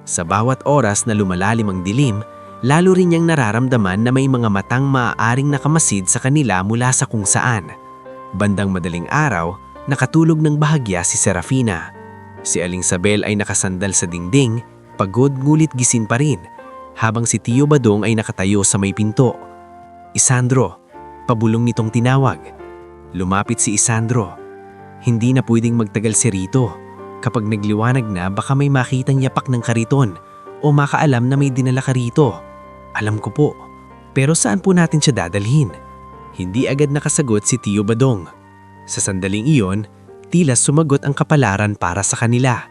Sa bawat oras na lumalalim ang dilim, lalo rin niyang nararamdaman na may mga matang maaaring nakamasid sa kanila mula sa kung saan. Bandang madaling araw, nakatulog ng bahagya si Serafina. Si Aling Sabel ay nakasandal sa dingding, pagod ngulit gising pa rin, habang si Tio Badong ay nakatayo sa may pinto. Isandro, pabulong nitong tinawag. Lumapit si Isandro. Hindi na pwedeng magtagal si Rito. Kapag nagliwanag na baka may makitang yapak ng kariton o makaalam na may dinala ka rito. Alam ko po, pero saan po natin siya dadalhin? Hindi agad nakasagot si Tio Badong. Sa sandaling iyon, tila sumagot ang kapalaran para sa kanila.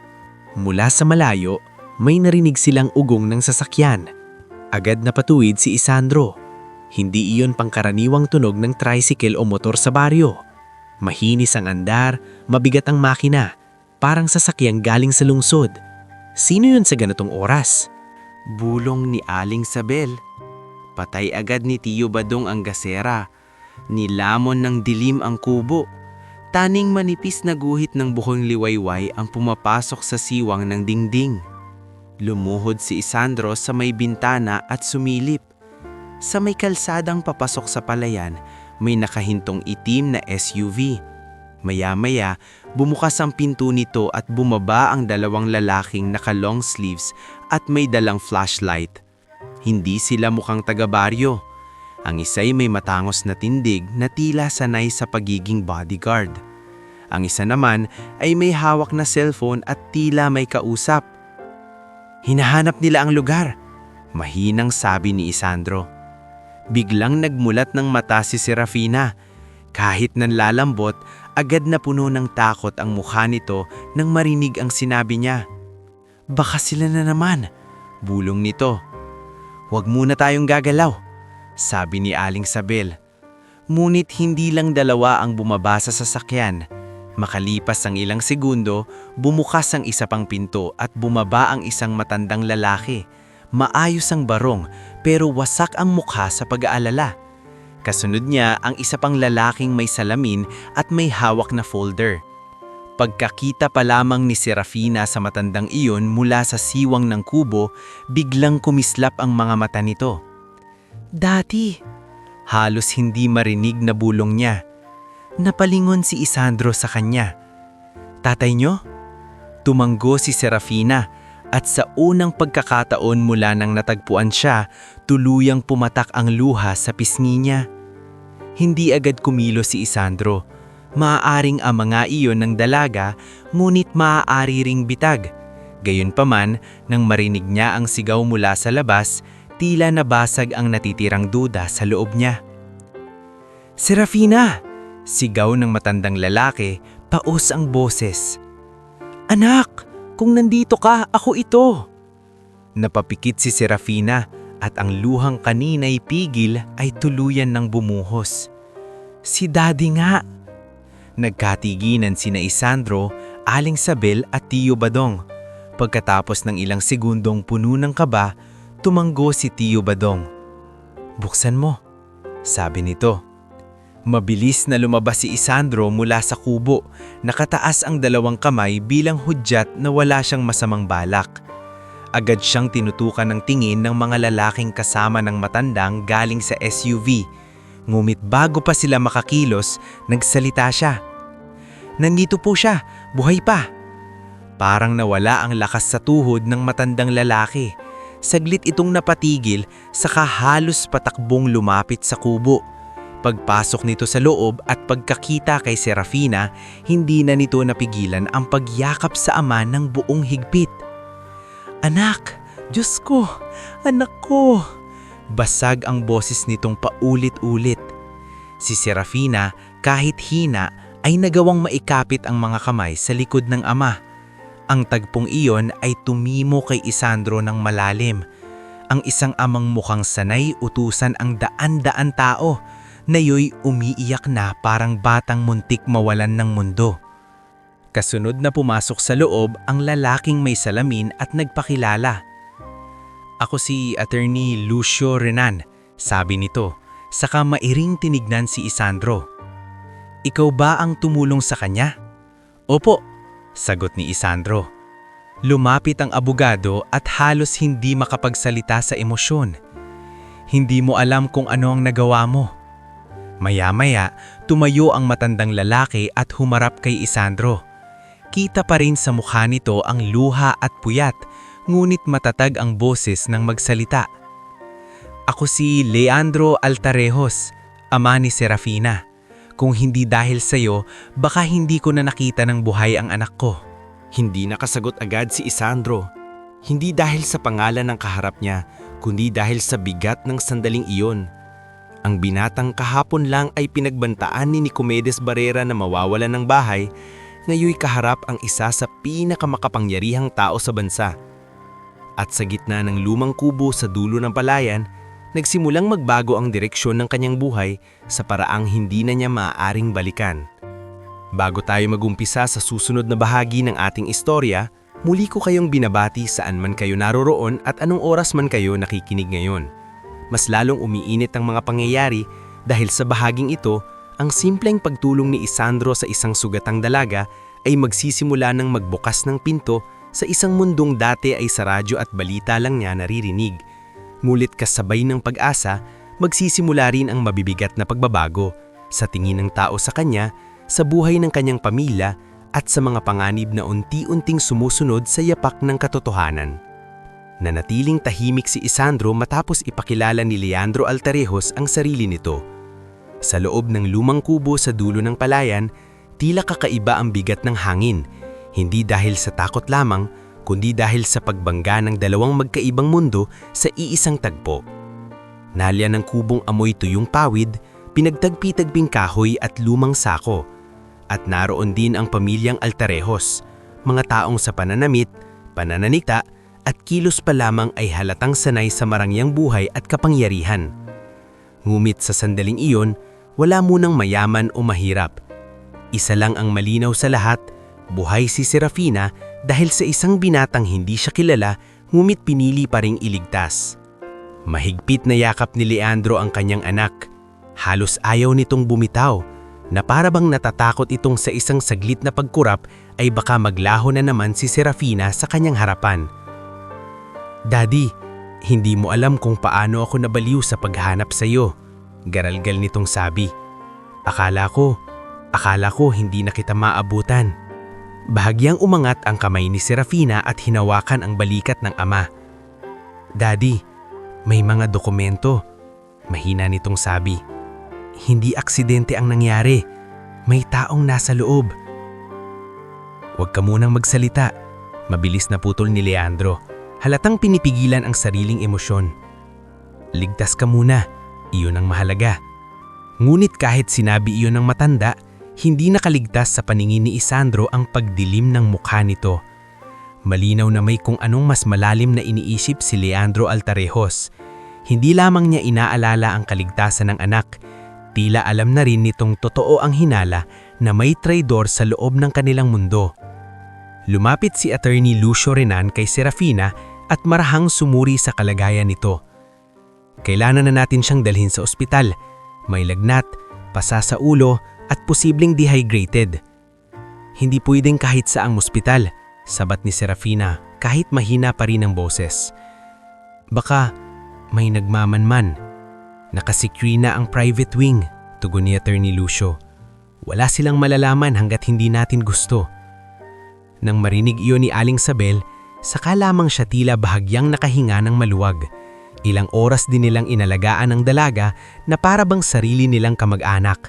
Mula sa malayo, may narinig silang ugong ng sasakyan. Agad na patuwid si Isandro. Hindi iyon pangkaraniwang tunog ng tricycle o motor sa baryo. Mahinis ang andar, mabigat ang makina, parang sasakyang galing sa lungsod. Sino yun sa ganitong oras? Bulong ni Aling Sabel. Patay agad ni Tio Badong ang gasera. Nilamon ng dilim ang kubo. Taning manipis na guhit ng buhong liwayway ang pumapasok sa siwang ng dingding. Lumuhod si Isandro sa may bintana at sumilip. Sa may kalsadang papasok sa palayan, may nakahintong itim na SUV. Maya-maya, bumukas ang pinto nito at bumaba ang dalawang lalaking naka-long sleeves at may dalang flashlight. Hindi sila mukhang taga-baryo. Ang isa'y may matangos na tindig na tila sanay sa pagiging bodyguard. Ang isa naman ay may hawak na cellphone at tila may kausap. Hinahanap nila ang lugar, mahinang sabi ni Isandro. Biglang nagmulat ng mata si Serafina. Kahit nanlalambot, agad na puno ng takot ang mukha nito nang marinig ang sinabi niya. Baka sila na naman, bulong nito. Huwag muna tayong gagalaw, sabi ni Aling Sabel. Ngunit hindi lang dalawa ang bumaba sa sasakyan. Makalipas ang ilang segundo, bumukas ang isa pang pinto at bumaba ang isang matandang lalaki. Maayos ang barong pero wasak ang mukha sa pag-aalala. Kasunod niya ang isa pang lalaking may salamin at may hawak na folder. Pagkakita pa lamang ni Serafina sa matandang iyon mula sa siwang ng kubo, biglang kumislap ang mga mata nito. "Dati!" Halos hindi marinig na bulong niya. Napalingon si Isandro sa kanya. "Tatay niyo?" Tumanggo si Serafina at sa unang pagkakataon mula nang natagpuan siya, tuluyang pumatak ang luha sa pisngi niya. Hindi agad kumilos si Isandro. Maaaring ang mga iyon ng dalaga, ngunit maaari ring bitag. Gayunpaman, nang marinig niya ang sigaw mula sa labas, tila nabasag ang natitirang duda sa loob niya. "Serafina!" Sigaw ng matandang lalaki, paos ang boses. "Anak, kung nandito ka, ako ito!" Napapikit si Serafina at ang luhang kanina'y pigil ay tuluyan ng bumuhos. "Si Daddy nga!" Nagkatiginan sina Isandro, Aling Sabel at Tio Badong. Pagkatapos ng ilang segundong puno ng kaba, tumanggo si Tio Badong. "Buksan mo," sabi nito. Mabilis na lumabas si Isandro mula sa kubo, nakataas ang dalawang kamay bilang hudyat na wala siyang masamang balak. Agad siyang tinutukan ng tingin ng mga lalaking kasama ng matandang galing sa SUV. Ngumit bago pa sila makakilos, nagsalita siya. "Nandito po siya, buhay pa." Parang nawala ang lakas sa tuhod ng matandang lalaki. Saglit itong napatigil, saka halos patakbong lumapit sa kubo. Pagpasok nito sa loob at pagkakita kay Serafina, hindi na nito napigilan ang pagyakap sa ama ng buong higpit. "Anak, Diyos ko, anak ko!" Basag ang boses nitong paulit-ulit. Si Serafina, kahit hina, ay nagawang maikapit ang mga kamay sa likod ng ama. Ang tagpong iyon ay tumimo kay Isandro ng malalim. Ang isang amang mukhang sanay utusan ang daan-daan tao, nayo'y umiiyak na parang batang muntik mawalan ng mundo. Kasunod na pumasok sa loob ang lalaking may salamin at nagpakilala. "Ako si Attorney Lucio Renan," sabi nito, saka mairing tinignan si Isandro. "Ikaw ba ang tumulong sa kanya?" "Opo," sagot ni Isandro. Lumapit ang abogado at halos hindi makapagsalita sa emosyon. "Hindi mo alam kung ano ang nagawa mo." Maya-maya, tumayo ang matandang lalaki at humarap kay Isandro. Kita pa rin sa mukha nito ang luha at puyat, ngunit matatag ang boses ng magsalita. "Ako si Leandro Altarejos, ama ni Serafina. Kung hindi dahil sa'yo, baka hindi ko na nakita ng buhay ang anak ko." Hindi nakasagot agad si Isandro. Hindi dahil sa pangalan ng kaharap niya, kundi dahil sa bigat ng sandaling iyon. Ang binatang kahapon lang ay pinagbantaan ni Nicomedes Barrera na mawawalan ng bahay, ngayoy kaharap ang isa sa pinakamakapangyarihang tao sa bansa. At sa gitna ng lumang kubo sa dulo ng palayan, nagsimulang magbago ang direksyon ng kanyang buhay sa paraang hindi na niya maaaring balikan. Bago tayo magumpisa sa susunod na bahagi ng ating istorya, muli ko kayong binabati saan man kayo naroroon at anong oras man kayo nakikinig ngayon. Mas lalong umiinit ang mga pangyayari dahil sa bahaging ito, ang simpleng pagtulong ni Isandro sa isang sugatang dalaga ay magsisimula ng magbukas ng pinto sa isang mundong dati ay sa radyo at balita lang niya naririnig. Ngunit kasabay ng pag-asa, magsisimula rin ang mabibigat na pagbabago sa tingin ng tao sa kanya, sa buhay ng kanyang pamilya at sa mga panganib na unti-unting sumusunod sa yapak ng katotohanan. Nanatiling tahimik si Isandro matapos ipakilala ni Leandro Altarejos ang sarili nito. Sa loob ng lumang kubo sa dulo ng palayan, tila kakaiba ang bigat ng hangin, hindi dahil sa takot lamang, kundi dahil sa pagbangga ng dalawang magkaibang mundo sa iisang tagpo. Nalya ng kubong amoy tuyong pawid, pinagtagpi-tagping kahoy at lumang sako. At naroon din ang pamilyang Altarejos, mga taong sa pananamit, pananalita at kilos pa lamang ay halatang sanay sa marangyang buhay at kapangyarihan. Ngumit sa sandaling iyon, Wala munang mayaman o mahirap. Isa lang ang malinaw sa lahat, buhay si Serafina dahil sa isang binatang hindi siya kilala ngunit pinili pa ring iligtas. Mahigpit na yakap ni Leandro ang kanyang anak. Halos ayaw nitong bumitaw, na para bang natatakot itong sa isang saglit na pagkurap ay baka maglaho na naman si Serafina sa kanyang harapan. "Daddy, hindi mo alam kung paano ako nabaliw sa paghanap sa iyo," garalgal nitong sabi. Akala ko hindi na kita maabutan." Bahagyang umangat ang kamay ni Serafina at hinawakan ang balikat ng ama. "Daddy, may mga dokumento," mahina nitong sabi. "Hindi aksidente ang nangyari. May taong nasa loob." "Huwag ka munang magsalita," mabilis na putol ni Leandro. Halatang pinipigilan ang sariling emosyon. "Ligtas ka muna, iyon ang mahalaga." Ngunit kahit sinabi iyon ng matanda, hindi nakaligtas sa paningin ni Isandro ang pagdilim ng mukha nito. Malinaw na may kung anong mas malalim na iniisip si Leandro Altarejos. Hindi lamang niya inaalala ang kaligtasan ng anak, tila alam na rin nitong totoo ang hinala na may traidor sa loob ng kanilang mundo. Lumapit si Attorney Lucio Renan kay Serafina at marahang sumuri sa kalagayan nito. "Kailangan na natin siyang dalhin sa ospital. May lagnat, pasa sa ulo at posibleng dehydrated." "Hindi pwedeng kahit saang ospital," sabat ni Serafina kahit mahina pa rin ang boses. "Baka may nagmamanman. Nakasekure na ang private wing," tugon ni Attorney Lucio. "Wala silang malalaman hanggat hindi natin gusto." Nang marinig iyon ni Aling Sabel, saka lamang siya tila bahagyang nakahinga ng maluwag. Ilang oras din nilang inalagaan ang dalaga na para bang sarili nilang kamag-anak.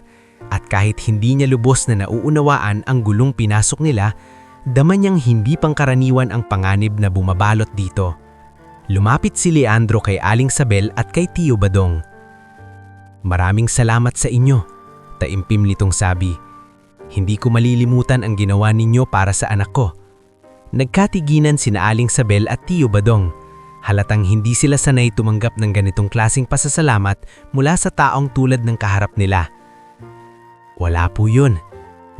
At kahit hindi niya lubos na nauunawaan ang gulong pinasok nila, dama niyang hindi pangkaraniwan ang panganib na bumabalot dito. Lumapit si Leandro kay Aling Sabel at kay Tio Badong. "Maraming salamat sa inyo," taimpim nitong sabi. "Hindi ko malilimutan ang ginawa ninyo para sa anak ko." Nagkatiginan sina Aling Sabel at Tio Badong. Halatang hindi sila sanay tumanggap ng ganitong klaseng pasasalamat mula sa taong tulad ng kaharap nila. "Wala po yun,"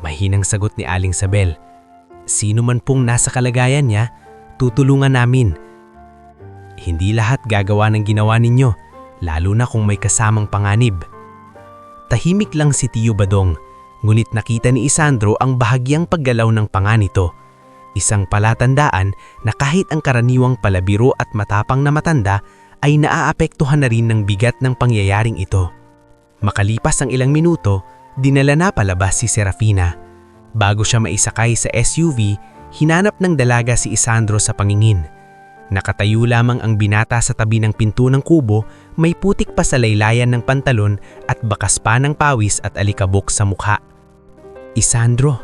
mahinang sagot ni Aling Sabel. "Sino man pong nasa kalagayan niya, tutulungan namin. Hindi lahat gagawa ng ginawa ninyo, lalo na kung may kasamang panganib." Tahimik lang si Tio Badong, ngunit nakita ni Isandro ang bahagyang paggalaw ng panga nito. Isang palatandaan na kahit ang karaniwang palabiro at matapang na matanda ay naaapektuhan na rin ng bigat ng pangyayaring ito. Makalipas ang ilang minuto, dinala na palabas si Serafina. Bago siya maisakay sa SUV, hinanap ng dalaga si Isandro sa pangingin. Nakatayo lamang ang binata sa tabi ng pinto ng kubo, may putik pa sa laylayan ng pantalon at bakas pa ng pawis at alikabok sa mukha. "Isandro,"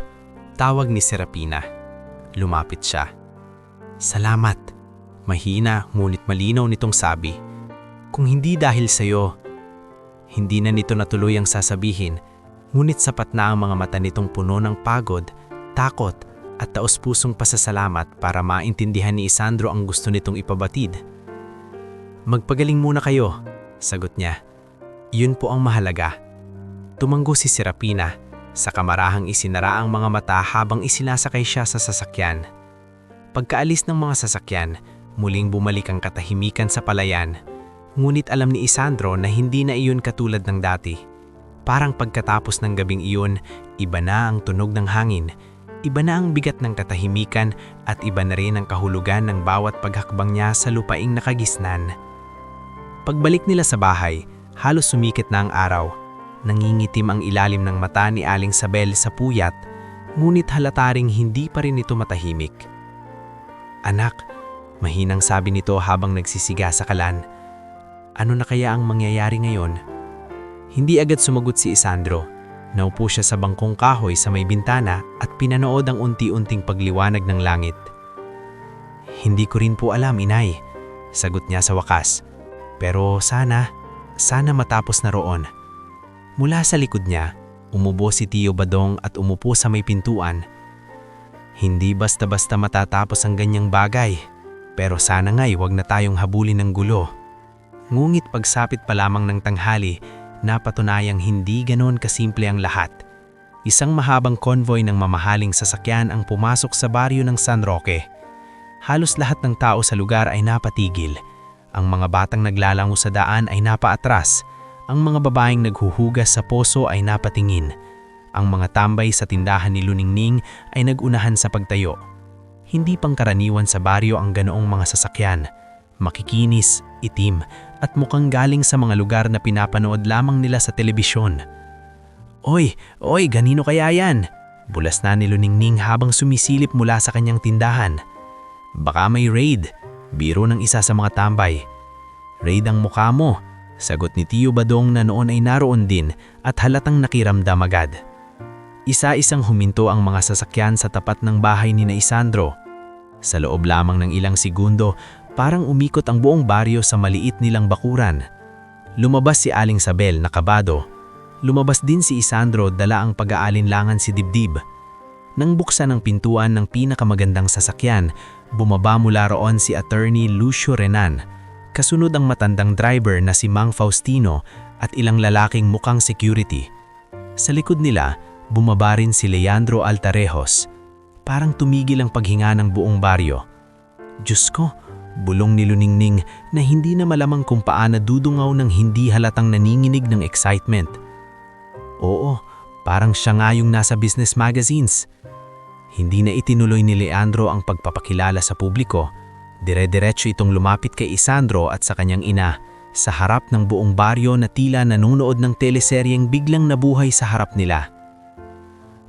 tawag ni Serafina. Lumapit siya. "Salamat," mahina ngunit malinaw nitong sabi. "Kung hindi dahil sa'yo, hindi na nito natuloy ang sasabihin, ngunit sapat na ang mga mata nitong puno ng pagod, takot at taos-pusong pasasalamat para maintindihan ni Isandro ang gusto nitong ipabatid." "Magpagaling muna kayo," sagot niya. "Yun po ang mahalaga." Tumanggo si Serafina. Sa kamarahang isinara ang mga mata habang isinasakay siya sa sasakyan. Pagkaalis ng mga sasakyan, muling bumalik ang katahimikan sa palayan. Ngunit alam ni Isandro na hindi na iyon katulad ng dati. Parang pagkatapos ng gabing iyon, iba na ang tunog ng hangin, iba na ang bigat ng katahimikan at iba na rin ang kahulugan ng bawat paghakbang niya sa lupaing nakagisnan. Pagbalik nila sa bahay, halos sumikit na ang araw. Nangingitim ang ilalim ng mata ni Aling Sabel sa puyat, ngunit halata ring hindi pa rin ito matahimik. "Anak," mahinang sabi nito habang nagsisiga sa kalan. "Ano na kaya ang mangyayari ngayon?" Hindi agad sumagot si Isandro. Naupo siya sa bangkong kahoy sa may bintana at pinanood ang unti-unting pagliwanag ng langit. "Hindi ko rin po alam, Inay," sagot niya sa wakas. "Pero sana matapos na roon." Mula sa likod niya, umubo si Tio Badong at umupo sa may pintuan. "Hindi basta-basta matatapos ang ganyang bagay, pero sana nga'y wag na tayong habulin ng gulo." Ngunit pagsapit pa lamang ng tanghali, napatunayang hindi ganon kasimple ang lahat. Isang mahabang konvoy ng mamahaling sasakyan ang pumasok sa baryo ng San Roque. Halos lahat ng tao sa lugar ay napatigil. Ang mga batang naglalango sa daan ay napaatras. Ang mga babaeng naghuhugas sa poso ay napatingin. Ang mga tambay sa tindahan ni Luningning ay nagunahan sa pagtayo. Hindi pangkaraniwan sa baryo ang ganoong mga sasakyan. Makikinis, itim, at mukhang galing sa mga lugar na pinapanood lamang nila sa telebisyon. Oy, ganino kaya yan? Bulas na ni Luningning habang sumisilip mula sa kanyang tindahan. Baka may raid, biro ng isa sa mga tambay. Raid ang mukha mo, sagot ni Tio Badong na noon ay naroon din at halatang nakiramdam agad. Isa-isang huminto ang mga sasakyan sa tapat ng bahay ni Isandro. Sa loob lamang ng ilang segundo, parang umikot ang buong baryo sa maliit nilang bakuran. Lumabas si Aling Sabel na kabado. Lumabas din si Isandro dala ang pag-aalinlangan si Dibdib. Nang buksan ang pintuan ng pinakamagandang sasakyan, bumaba mula roon si Attorney Lucio Renan. Kasunod ang matandang driver na si Mang Faustino at ilang lalaking mukhang security. Sa likod nila, bumaba rin si Leandro Altarejos. Parang tumigil ang paghinga ng buong baryo. Diyos ko, bulong ni Luningning na hindi na malamang kung paano dudungaw ng hindi halatang naninginig ng excitement. Oo, parang siya nga yung nasa business magazines. Hindi na itinuloy ni Leandro ang pagpapakilala sa publiko. Dire-diretso itong lumapit kay Isandro at sa kanyang ina, sa harap ng buong baryo na tila nanonood ng teleseryeng biglang nabuhay sa harap nila.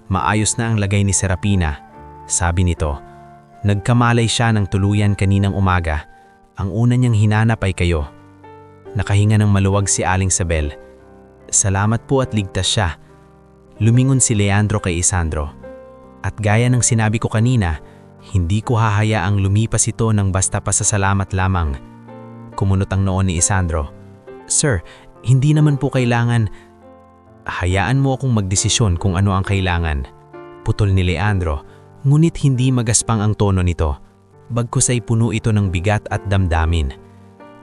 Maayos na ang lagay ni Serapina, sabi nito. Nagkamalay siya ng tuluyan kaninang umaga. Ang una niyang hinanap ay kayo. Nakahinga ng maluwag si Aling Sabel. Salamat po at ligtas siya. Lumingon si Leandro kay Isandro. At gaya ng sinabi ko kanina, hindi ko hahayaang lumipas ito ng basta pasasalamat lamang. Kumunot ang noon ni Isandro. Sir, hindi naman po kailangan. Hayaan mo akong magdesisyon kung ano ang kailangan. Putol ni Leandro, ngunit hindi magaspang ang tono nito. Bagkus ay puno ito ng bigat at damdamin.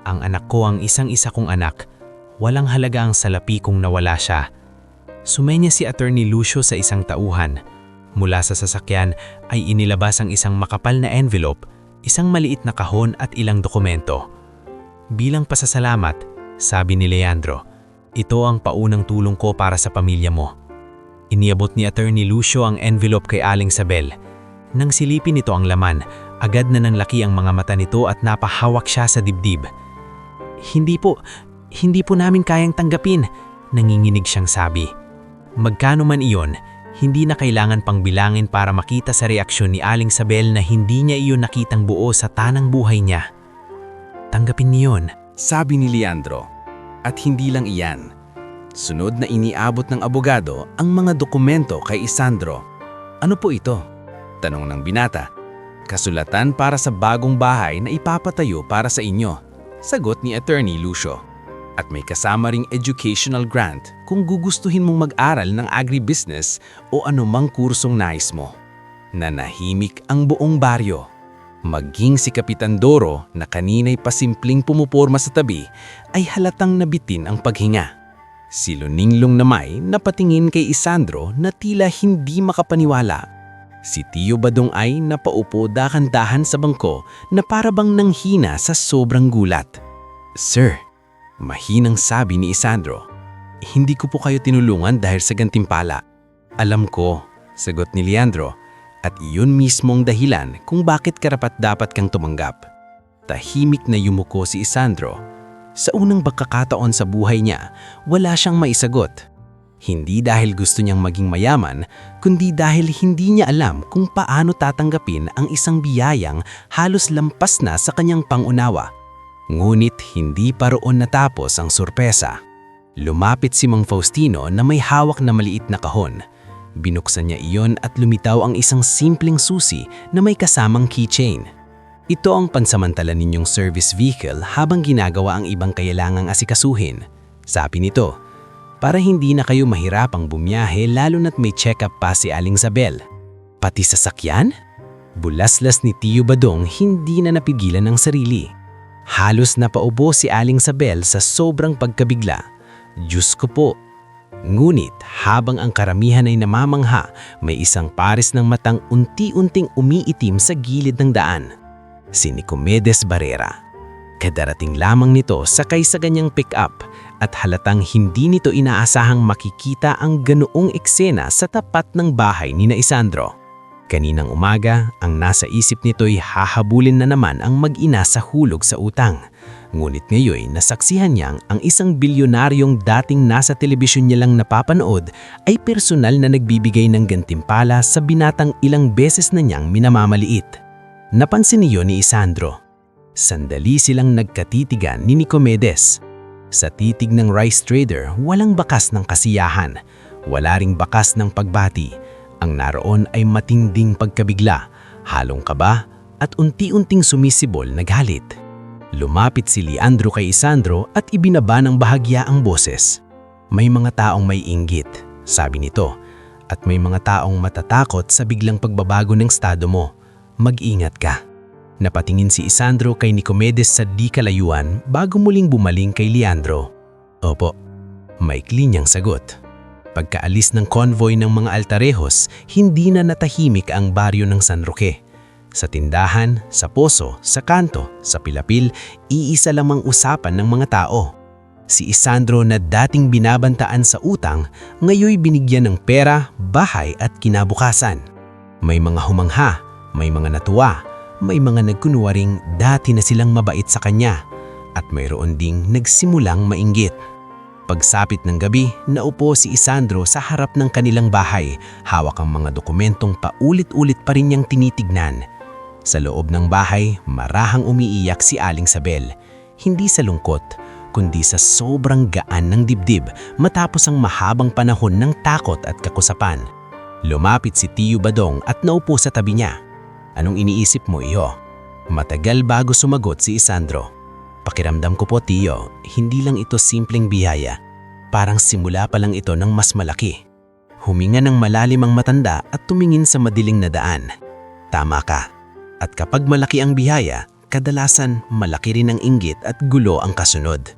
Ang anak ko ang isang-isa kong anak. Walang halaga ang salapi kung nawala siya. Sumenya si Attorney Lucio sa isang tauhan. Mula sa sasakyan ay inilabas ang isang makapal na envelope, isang maliit na kahon at ilang dokumento. Bilang pasasalamat, sabi ni Leandro, ito ang paunang tulong ko para sa pamilya mo. Iniabot ni Attorney Lucio ang envelope kay Aling Sabel. Nang silipin nito ang laman, agad na nanlaki ang mga mata nito at napahawak siya sa dibdib. Hindi po namin kayang tanggapin, nanginginig siyang sabi. Magkano man iyon, hindi na kailangan pang bilangin para makita sa reaksyon ni Aling Sabel na hindi niya iyon nakitang buo sa tanang buhay niya. Tanggapin niyon, Sabi ni Leandro. At hindi lang iyan. Sunod na iniabot ng abogado ang mga dokumento kay Isandro. Ano po ito? Tanong ng binata. Kasulatan para sa bagong bahay na ipapatayo para sa inyo. Sagot ni Attorney Lucio. At may kasama ring educational grant kung gugustuhin mong mag-aral ng agribusiness o anumang kursong nais mo. Nanahimik ang buong baryo. Maging si Kapitan Doro na kanina'y pasimpleng pumuporma sa tabi ay halatang nabitin ang paghinga. Si Luninglong namay napatingin kay Isandro na tila hindi makapaniwala. Si Tio Badong ay napaupo dahan-dahan sa bangko na parabang nanghina sa sobrang gulat. Sir, mahinang sabi ni Isandro, hindi ko po kayo tinulungan dahil sa gantimpala. Alam ko, sagot ni Leandro, at iyon mismo ang dahilan kung bakit karapat-dapat kang tumanggap. Tahimik na yumuko si Isandro. Sa unang pagkakataon sa buhay niya, wala siyang maisagot. Hindi dahil gusto niyang maging mayaman, kundi dahil hindi niya alam kung paano tatanggapin ang isang biyayang halos lampas na sa kanyang pangunawa. Ngunit hindi pa roon natapos ang sorpresa. Lumapit si Mang Faustino na may hawak na maliit na kahon. Binuksan niya iyon at lumitaw ang isang simpleng susi na may kasamang keychain. Ito ang pansamantala ninyong service vehicle habang ginagawa ang ibang kailangang asikasuhin. Sabi nito, para hindi na kayo mahirapang bumiyahe lalo na't may check-up pa si Aling Sabel. Pati sasakyan? Bulaslas ni Tio Badong hindi na napigilan ang sarili. Halos napaubo si Aling Sabel sa sobrang pagkabigla. Diyos ko po. Ngunit habang ang karamihan ay namamangha, may isang pares ng matang unti-unting umiitim sa gilid ng daan. Si Nicomedes Barrera. Kadarating lamang nito sakay sa ganyang pick-up at halatang hindi nito inaasahang makikita ang ganoong eksena sa tapat ng bahay ni Isandro. Kaninang umaga, ang nasa isip nito'y hahabulin na naman ang mag-ina sa hulog sa utang. Ngunit ngayon nasaksihan niyang ang isang bilyonaryong dating nasa telebisyon niya lang napapanood ay personal na nagbibigay ng gantimpala sa binatang ilang beses na niyang minamamaliit. Napansin niyo ni Isandro. Sandali silang nagkatitigan ni Nicomedes. Sa titig ng rice trader, walang bakas ng kasiyahan. Wala ring bakas ng pagbati. Ang naroon ay matinding pagkabigla, halong kaba at unti-unting sumisibol na galit. Lumapit si Leandro kay Isandro at ibinaba ng bahagya ang boses. May mga taong may inggit, sabi nito, at may mga taong matatakot sa biglang pagbabago ng estado mo. Mag-ingat ka. Napatingin si Isandro kay Nicomedes sa di kalayuan bago muling bumaling kay Leandro. Opo, maikli niyang sagot. Pagkaalis ng convoy ng mga altarehos, hindi na natahimik ang baryo ng San Roque. Sa tindahan, sa poso, sa kanto, sa pilapil, iisa lamang usapan ng mga tao. Si Isandro na dating binabantaan sa utang, ngayoy binigyan ng pera, bahay at kinabukasan. May mga humangha, may mga natuwa, may mga nagkunwaring dati na silang mabait sa kanya, at mayroon ding nagsimulang mainggit. Pagsapit ng gabi, naupo si Isandro sa harap ng kanilang bahay, hawak ang mga dokumentong paulit-ulit pa rin niyang tinitignan. Sa loob ng bahay, marahang umiiyak si Aling Sabel, hindi sa lungkot, kundi sa sobrang gaan ng dibdib matapos ang mahabang panahon ng takot at kakusapan. Lumapit si Tiyo Badong at naupo sa tabi niya. Anong iniisip mo, iyo? Matagal bago sumagot si Isandro. Pakiramdam ko po, Tiyo, hindi lang ito simpleng biyaya. Parang simula pa lang ito ng mas malaki. Huminga ng malalim ang matanda at tumingin sa madiling na daan. Tama ka. At kapag malaki ang biyaya, kadalasan malaki rin ang inggit at gulo ang kasunod.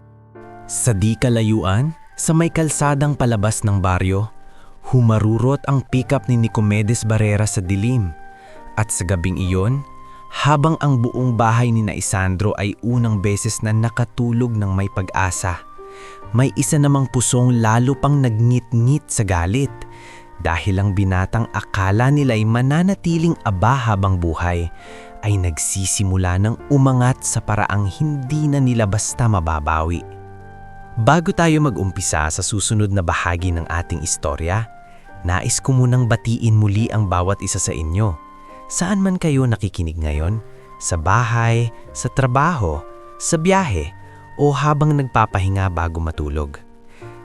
Sa di kalayuan, sa may kalsadang palabas ng baryo, humarurot ang pick-up ni Nicomedes Barrera sa dilim. At sa gabing iyon, habang ang buong bahay ni Isandro ay unang beses na nakatulog ng may pag-asa, may isa namang pusong lalo pang nagngit-ngit sa galit dahil ang binatang akala nila'y mananatiling aba habang buhay ay nagsisimula ng umangat sa paraang hindi na nila basta mababawi. Bago tayo mag-umpisa sa susunod na bahagi ng ating istorya, nais ko munang batiin muli ang bawat isa sa inyo. Saan man kayo nakikinig ngayon, sa bahay, sa trabaho, sa biyahe, o habang nagpapahinga bago matulog.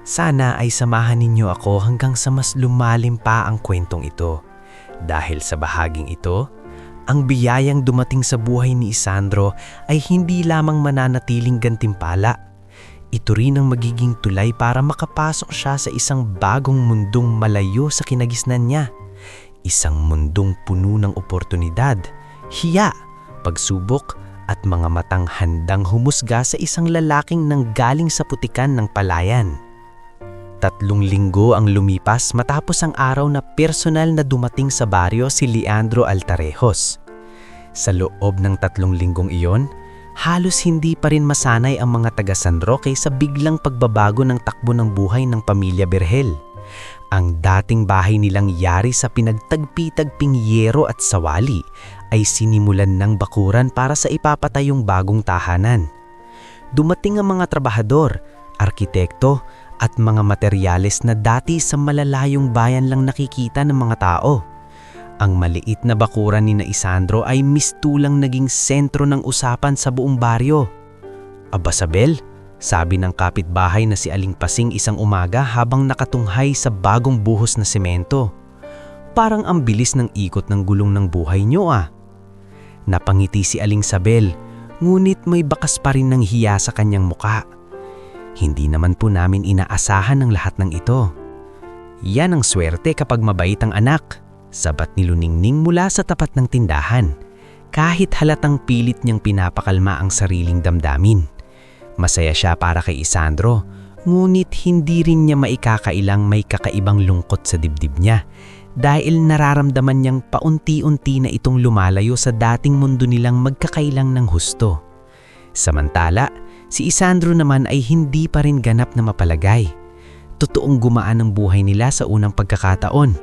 Sana ay samahan ninyo ako hanggang sa mas lumalim pa ang kwentong ito. Dahil sa bahaging ito, ang biyayang dumating sa buhay ni Isandro ay hindi lamang mananatiling gantimpala. Ito rin ang magiging tulay para makapasok siya sa isang bagong mundong malayo sa kinagisnan niya. Isang mundong puno ng oportunidad, hiya, pagsubok at mga matang handang humusga sa isang lalaking nanggaling sa putikan ng palayan. 3 linggo ang lumipas matapos ang araw na personal na dumating sa baryo si Leandro Altarejos. Sa loob ng 3 linggong iyon, halos hindi pa rin masanay ang mga taga San Roque sa biglang pagbabago ng takbo ng buhay ng pamilya Berhel. Ang dating bahay nilang yari sa pinagtagpi-tagping yero at sawali ay sinimulan ng bakuran para sa ipapatayong bagong tahanan. Dumating ang mga trabahador, arkitekto at mga materyales na dati sa malalayong bayan lang nakikita ng mga tao. Ang maliit na bakuran ni Isandro ay mistulang naging sentro ng usapan sa buong baryo. Aba Sabel, sabi ng kapitbahay na si Aling Pasing isang umaga habang nakatunghay sa bagong buhos na semento. Parang ang bilis ng ikot ng gulong ng buhay niyo ah. Napangiti si Aling Sabel, ngunit may bakas pa rin ng hiya sa kanyang muka. Hindi naman po namin inaasahan ang lahat ng ito. Yan ang swerte kapag mabait ang anak, sabat ni Luningning mula sa tapat ng tindahan, kahit halatang pilit niyang pinapakalma ang sariling damdamin. Masaya siya para kay Isandro, Ngunit hindi rin niya maikakailang may kakaibang lungkot sa dibdib niya dahil nararamdaman niyang paunti-unti na itong lumalayo sa dating mundo nilang magkakailang ng husto. Samantala, si Isandro naman ay hindi pa rin ganap na mapalagay. Totoong gumaan ang buhay nila sa unang pagkakataon.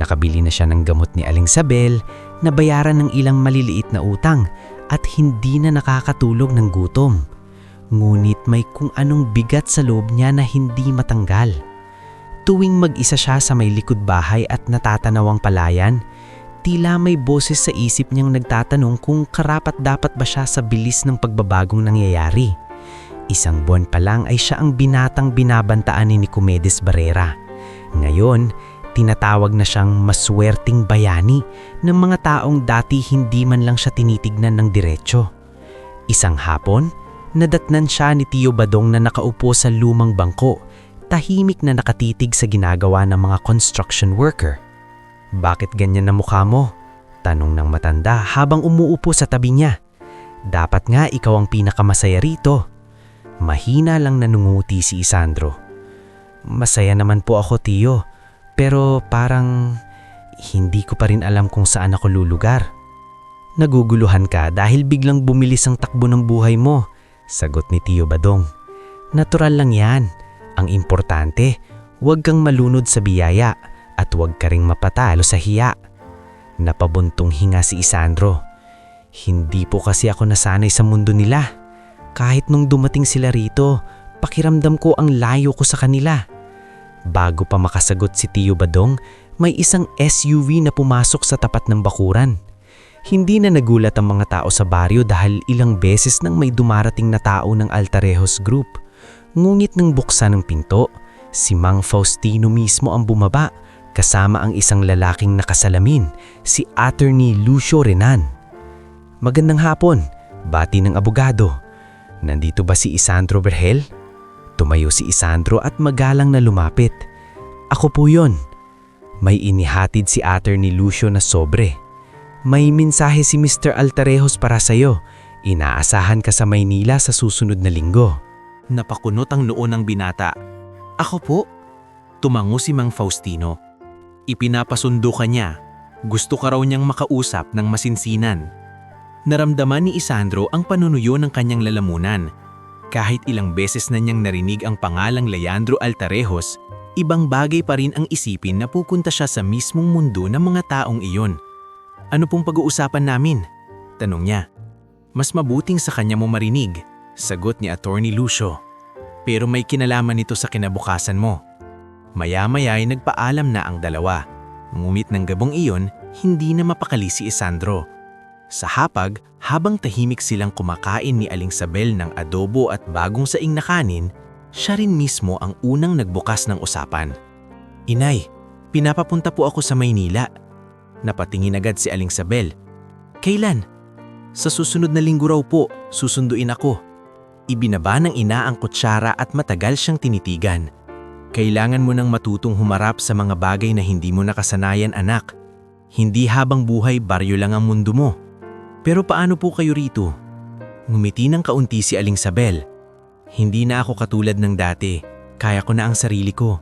Nakabili na siya ng gamot ni Aling Sabel, nabayaran ng ilang maliliit na utang at hindi na nakakatulog ng gutom. Ngunit may kung anong bigat sa loob niya na hindi matanggal. Tuwing mag-isa siya sa may likod bahay at natatanawang palayan, tila may boses sa isip niyang nagtatanong kung karapat-dapat ba siya sa bilis ng pagbabagong nangyayari. Isang buwan pa lang ay siya ang binatang binabantaan ni Nicomedes Barrera. Ngayon, tinatawag na siyang maswerteng bayani ng mga taong dati hindi man lang siya tinitignan ng diretsyo. Isang hapon, nadatnan siya ni Tio Badong na nakaupo sa lumang bangko, tahimik na nakatitig sa ginagawa ng mga construction worker. "Bakit ganyan na mukha mo?" tanong ng matanda habang umuupo sa tabi niya. "Dapat nga ikaw ang pinakamasaya rito." Mahina lang nanunguti si Isandro. "Masaya naman po ako, Tio, pero parang hindi ko pa rin alam kung saan ako lulugar." "Naguguluhan ka dahil biglang bumilis ang takbo ng buhay mo," sagot ni Tio Badong. "Natural lang yan. Ang importante, huwag kang malunod sa biyaya at huwag ka ring mapatalo sa hiya." Napabuntong hinga si Isandro. "Hindi po kasi ako nasanay sa mundo nila. Kahit nung dumating sila rito, pakiramdam ko ang layo ko sa kanila." Bago pa makasagot si Tio Badong, may isang SUV na pumasok sa tapat ng bakuran. Hindi na nagulat ang mga tao sa baryo dahil ilang beses nang may dumarating na tao ng Altarejos Group. Ngunit nang buksan ng pinto, si Mang Faustino mismo ang bumaba kasama ang isang lalaking nakasalamin, si Attorney Lucio Renan. "Magandang hapon," bati ng abogado. "Nandito ba si Isandro Berhel?" Tumayo si Isandro at magalang na lumapit. "Ako po yon." May inihatid si Attorney Lucio na sobre. "May mensahe si Mr. Altarejos para sa'yo. Inaasahan ka sa Maynila sa susunod na linggo." Napakunot ang noo ng binata. "Ako po?" Tumango si Mang Faustino. Ipinapasundo ka niya. Gusto ka raw niyang makausap ng masinsinan. Naramdaman ni Isandro ang panunuyo ng kanyang lalamunan. Kahit ilang beses na niyang narinig ang pangalang Leandro Altarejos, ibang bagay pa rin ang isipin na pupunta siya sa mismong mundo ng mga taong iyon. "Ano pong pag-uusapan namin?" tanong niya. "Mas mabuting sa kanya mo marinig," sagot ni Attorney Lucio. "Pero may kinalaman nito sa kinabukasan mo." Maya-maya ay nagpaalam na ang dalawa. Ngumit ng gabong iyon, hindi na mapakali si Isandro. Sa hapag, habang tahimik silang kumakain ni Aling Sabel ng adobo at bagong saing na kanin, siya rin mismo ang unang nagbukas ng usapan. "Inay, pinapapunta po ako sa Maynila." Napatingin agad si Aling Sabel. "Kailan?" "Sa susunod na linggo raw po, susunduin ako." Ibinaba ng ina ang kutsara at matagal siyang tinitigan. "Kailangan mo nang matutong humarap sa mga bagay na hindi mo nakasanayan, anak. Hindi habang buhay baryo lang ang mundo mo." "Pero paano po kayo rito?" Ngumiti ng kaunti si Aling Sabel. "Hindi na ako katulad ng dati. Kaya ko na ang sarili ko.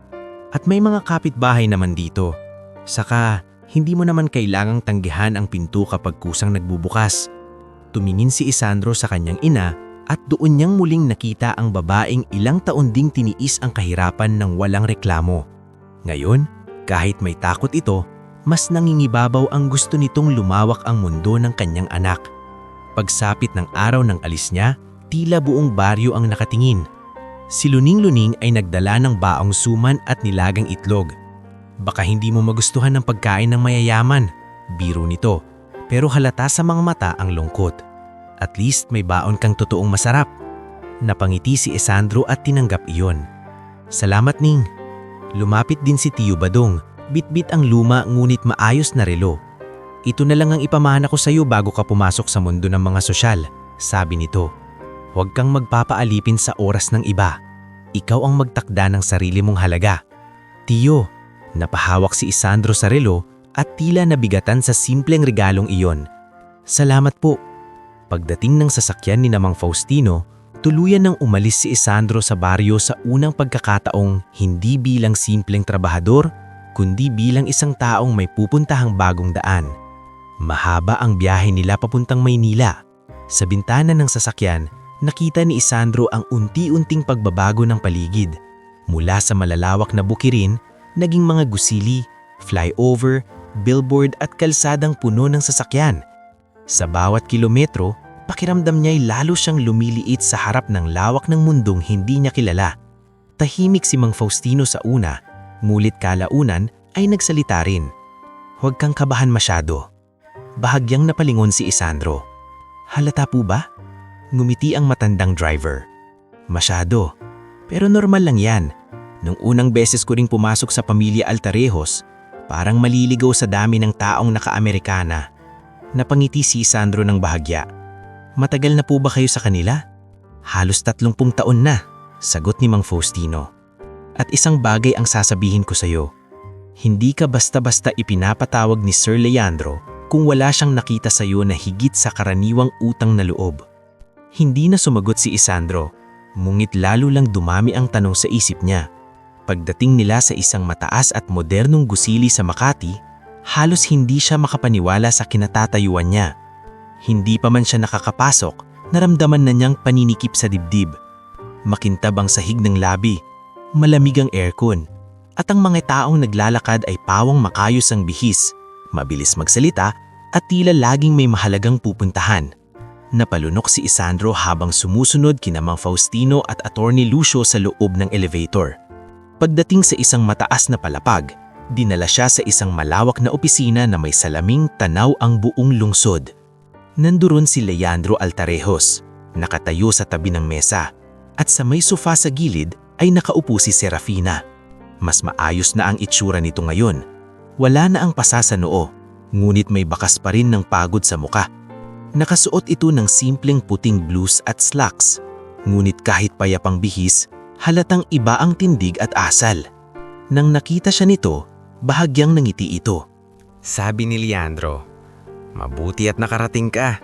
At may mga kapitbahay naman dito. Saka, hindi mo naman kailangang tanggihan ang pinto kapag kusang nagbubukas." Tumingin si Isandro sa kanyang ina at doon niyang muling nakita ang babaeng ilang taon ding tiniis ang kahirapan ng walang reklamo. Ngayon, kahit may takot ito, mas nangingibabaw ang gusto nitong lumawak ang mundo ng kanyang anak. Pagsapit ng araw ng alis niya, tila buong baryo ang nakatingin. Si Luning-Luning ay nagdala ng baong suman at nilagang itlog. "Baka hindi mo magustuhan ng pagkain ng mayayaman," biro nito, pero halata sa mga mata ang lungkot. "At least may baon kang totoong masarap." Napangiti si Isandro at tinanggap iyon. "Salamat, Ning." Lumapit din si Tio Badong, bitbit ang luma ngunit maayos na relo. "Ito na lang ang ipamana ko sa iyo bago ka pumasok sa mundo ng mga sosyal," sabi nito. "Huwag kang magpapaalipin sa oras ng iba. Ikaw ang magtakda ng sarili mong halaga." "Tio," napahawak si Isandro sa relo at tila nabigatan sa simpleng regalong iyon. "Salamat po." Pagdating ng sasakyan ni Mang Faustino, Tuluyan nang umalis si Isandro sa baryo sa unang pagkakataong hindi bilang simpleng trabahador, kundi bilang isang taong may pupuntahang bagong daan. Mahaba ang biyahe nila papuntang Maynila. Sa bintana ng sasakyan, nakita ni Isandro ang unti-unting pagbabago ng paligid. Mula sa malalawak na bukirin, naging mga gusili, flyover, billboard at kalsadang puno ng sasakyan. Sa bawat kilometro, pakiramdam niya'y lalo siyang lumiliit sa harap ng lawak ng mundong hindi niya kilala. Tahimik si Mang Faustino sa una, ngulit kalaunan ay nagsalita rin. "Huwag kang kabahan masyado." Bahagyang napalingon si Isandro. "Halata po ba?" Ngumiti ang matandang driver. "Masyado. Pero normal lang yan. Nung unang beses ko ring pumasok sa pamilya Altarejos, parang maliligaw sa dami ng taong naka-Amerikana." Napangiti si Isandro ng bahagya. "Matagal na po ba kayo sa kanila?" "Halos 30 taon na," sagot ni Mang Faustino. "At isang bagay ang sasabihin ko sa iyo. Hindi ka basta-basta ipinapatawag ni Sir Leandro kung wala siyang nakita sa iyo na higit sa karaniwang utang na loob." Hindi na sumagot si Isandro, ngunit lalo lang dumami ang tanong sa isip niya. Pagdating nila sa isang mataas at modernong gusili sa Makati, halos hindi siya makapaniwala sa kinatatayuan niya. Hindi pa man siya nakakapasok, naramdaman na niyang paninikip sa dibdib. Makintab ang sahig ng labi, malamig ang aircon, at ang mga taong naglalakad ay pawang makayos ang bihis, mabilis magsalita at tila laging may mahalagang pupuntahan. Napalunok si Isandro habang sumusunod kina Mang Faustino at Attorney Lucio sa loob ng elevator. Pagdating sa isang mataas na palapag, dinala siya sa isang malawak na opisina na may salaming tanaw ang buong lungsod. Nandoon si Leandro Altarejos, nakatayo sa tabi ng mesa, at sa may sofa sa gilid ay nakaupo si Serafina. Mas maayos na ang itsura nito ngayon. Wala na ang pasa sa noo, ngunit may bakas pa rin ng pagod sa muka. Nakasuot ito ng simpleng puting blouse at slacks, ngunit kahit payapang bihis, halatang iba ang tindig at asal. Nang nakita siya nito, bahagyang nangiti ito. Sabi ni Leandro, "Mabuti at nakarating ka."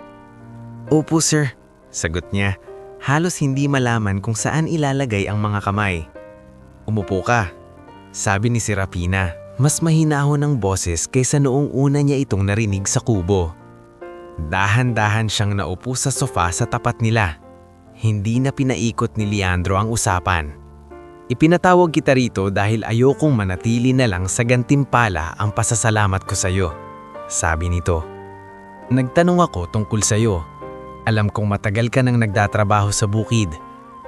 "Opo sir," sagot niya, halos hindi malaman kung saan ilalagay ang mga kamay. "Umupo ka," sabi ni Serafina, mas mahinahon ang boses kaysa noong una niya itong narinig sa kubo. Dahan-dahan siyang naupo sa sofa sa tapat nila. Hindi na pinaikot ni Leandro ang usapan. "Ipinatawag kita rito dahil ayokong manatili na lang sa gantimpala ang pasasalamat ko sa iyo," sabi nito. "Nagtanong ako tungkol sa iyo. Alam kong matagal ka nang nagtatrabaho sa bukid.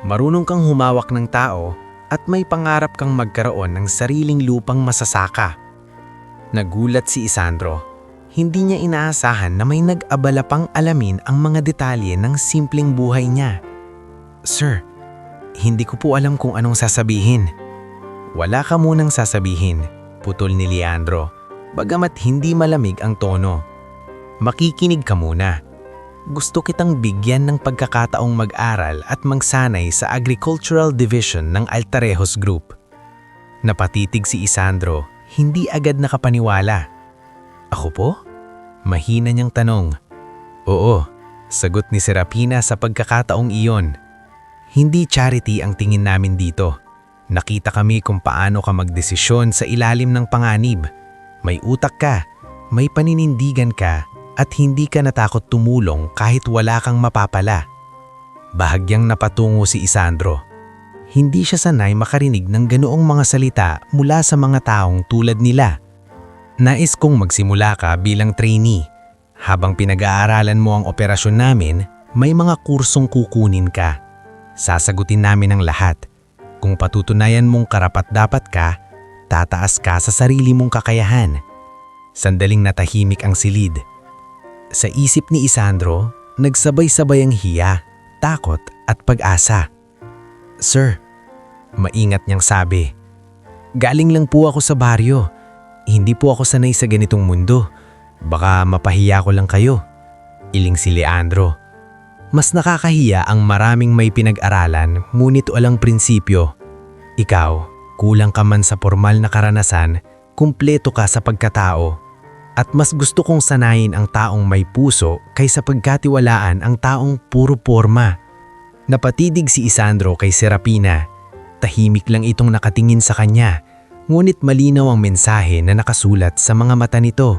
Marunong kang humawak ng tao at may pangarap kang magkaroon ng sariling lupang masasaka." Nagulat si Isandro. Hindi niya inaasahan na may nag-abala pang alamin ang mga detalye ng simpleng buhay niya. "Sir, hindi ko po alam kung anong sasabihin." "Wala ka munang sasabihin," putol ni Leandro, bagamat hindi malamig ang tono. "Makikinig ka muna. Gusto kitang bigyan ng pagkakataong mag-aral at magsanay sa Agricultural Division ng Altarejos Group." Napatitig si Isandro, hindi agad nakapaniwala. "Ako po?" Mahina niyang tanong. "Oo," sagot ni Serafina sa pagkakataong iyon. "Hindi charity ang tingin namin dito. Nakita kami kung paano ka magdesisyon sa ilalim ng panganib. May utak ka, may paninindigan ka, at hindi ka natakot tumulong kahit wala kang mapapala." Bahagyang napatungo si Isandro. Hindi siya sanay makarinig ng ganoong mga salita mula sa mga taong tulad nila. "Nais kong magsimula ka bilang trainee. Habang pinag-aaralan mo ang operasyon namin, may mga kursong kukunin ka. Sasagutin namin ang lahat. Kung patutunayan mong karapat-dapat ka, tataas ka sa sarili mong kakayahan." Sandaling natahimik ang silid. Sa isip ni Isandro, nagsabay-sabay ang hiya, takot at pag-asa. "Sir," maingat niyang sabi, "galing lang po ako sa baryo. Hindi po ako sanay sa ganitong mundo. Baka mapahiya ko lang kayo." Iling si Leandro. Mas nakakahiya ang maraming may pinag-aralan ngunit walang prinsipyo. Ikaw, kulang ka man sa formal na karanasan, kumpleto ka sa pagkatao. At mas gusto kong sanayin ang taong may puso kaysa pagkatiwalaan ang taong puro porma. Napatidig si Isandro kay Serapina. Tahimik lang itong nakatingin sa kanya, ngunit malinaw ang mensahe na nakasulat sa mga mata nito.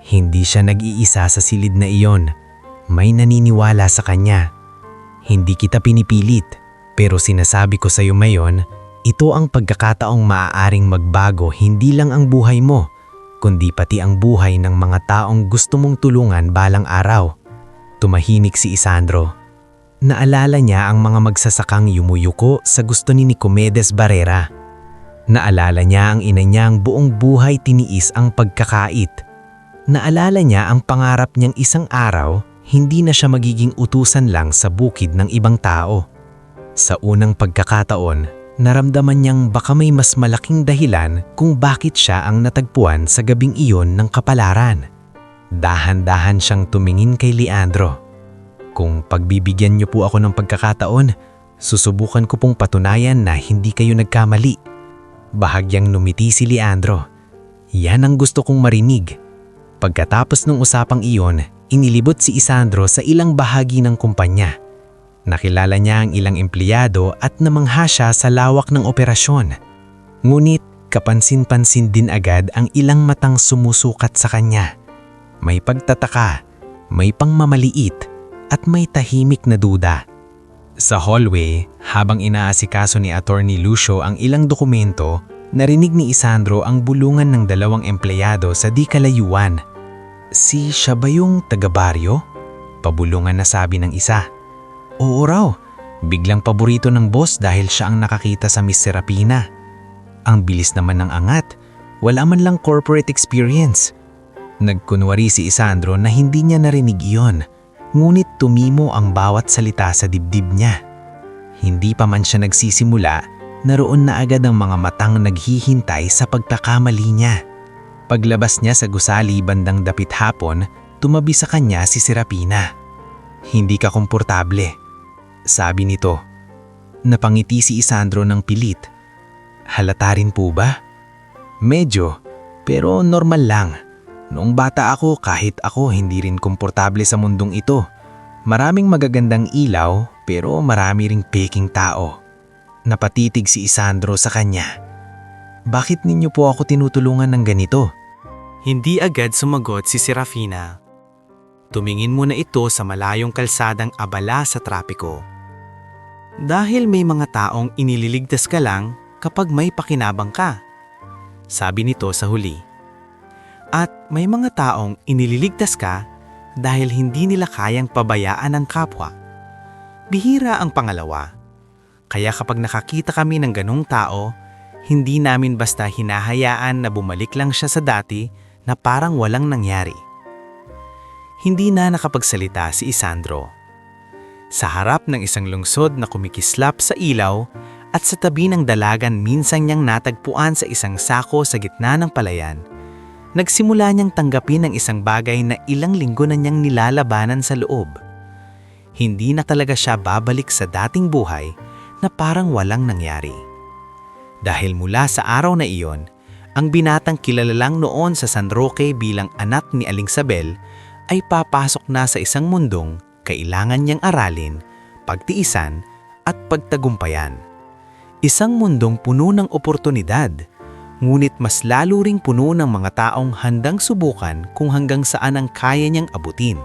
Hindi siya nag-iisa sa silid na iyon. May naniniwala sa kanya. Hindi kita pinipilit, pero sinasabi ko sa iyo ngayon, ito ang pagkakataong maaaring magbago hindi lang ang buhay mo, kundi pati ang buhay ng mga taong gusto mong tulungan balang araw. Tumahimik si Isandro. Naalala niya ang mga magsasakang yumuyuko sa gusto ni Nicomedes Barrera. Naalala niya ang ina niyang buong buhay tiniis ang pagkakait. Naalala niya ang pangarap niyang isang araw, hindi na siya magiging utusan lang sa bukid ng ibang tao. Sa unang pagkakataon, naramdaman niyang baka may mas malaking dahilan kung bakit siya ang natagpuan sa gabing iyon ng kapalaran. Dahan-dahan siyang tumingin kay Leandro. Kung pagbibigyan niyo po ako ng pagkakataon, susubukan ko pong patunayan na hindi kayo nagkamali. Bahagyang numiti si Leandro. Yan ang gusto kong marinig. Pagkatapos ng usapang iyon, inilibot si Isandro sa ilang bahagi ng kumpanya. Nakilala niya ang ilang empleyado at namangha siya sa lawak ng operasyon. Ngunit kapansin-pansin din agad ang ilang matang sumusukat sa kanya. May pagtataka, may pangmamaliit, at may tahimik na duda. Sa hallway, habang inaasikaso ni Attorney Lucio ang ilang dokumento, narinig ni Isandro ang bulungan ng dalawang empleyado sa di kalayuan. Si siya ba yung taga-baryo? Pabulungan na sabi ng isa. Oo raw, biglang paborito ng boss dahil siya ang nakakita sa Miss Serapina. Ang bilis naman ng angat, wala man lang corporate experience. Nagkunwari si Isandro na hindi niya narinig iyon. Ngunit tumimo ang bawat salita sa dibdib niya. Hindi pa man siya nagsisimula, naroon na agad ang mga matang naghihintay sa pagkakamali niya. Paglabas niya sa gusali bandang dapit hapon, tumabi sa kanya si Serapina. Hindi ka komportable, sabi nito. Napangiti si Isandro ng pilit. Halata rin po ba? Medyo, pero normal lang. Noong bata ako, kahit ako hindi rin komportable sa mundong ito. Maraming magagandang ilaw pero marami ring peking tao. Napatitig si Isandro sa kanya. Bakit ninyo po ako tinutulungan ng ganito? Hindi agad sumagot si Serafina. Tumingin muna ito sa malayong kalsadang abala sa trapiko. Dahil may mga taong inililigtas ka lang kapag may pakinabang ka, sabi nito sa huli. At may mga taong inililigtas ka dahil hindi nila kayang pabayaan ang kapwa. Bihira ang pangalawa. Kaya kapag nakakita kami ng ganong tao, hindi namin basta hinahayaan na bumalik lang siya sa dati na parang walang nangyari. Hindi na nakapagsalita si Isandro. Sa harap ng isang lungsod na kumikislap sa ilaw at sa tabi ng dalagan minsan niyang natagpuan sa isang sako sa gitna ng palayan, nagsimula niyang tanggapin ang isang bagay na ilang linggo na niyang nilalabanan sa loob. Hindi na talaga siya babalik sa dating buhay na parang walang nangyari. Dahil mula sa araw na iyon, ang binatang kilala lang noon sa San Roque bilang anak ni Aling Sabel ay papasok na sa isang mundong kailangan niyang aralin, pagtiisan at pagtagumpayan. Isang mundong puno ng oportunidad, ngunit mas lalo ring puno ng mga taong handang subukan kung hanggang saan ang kaya niyang abutin.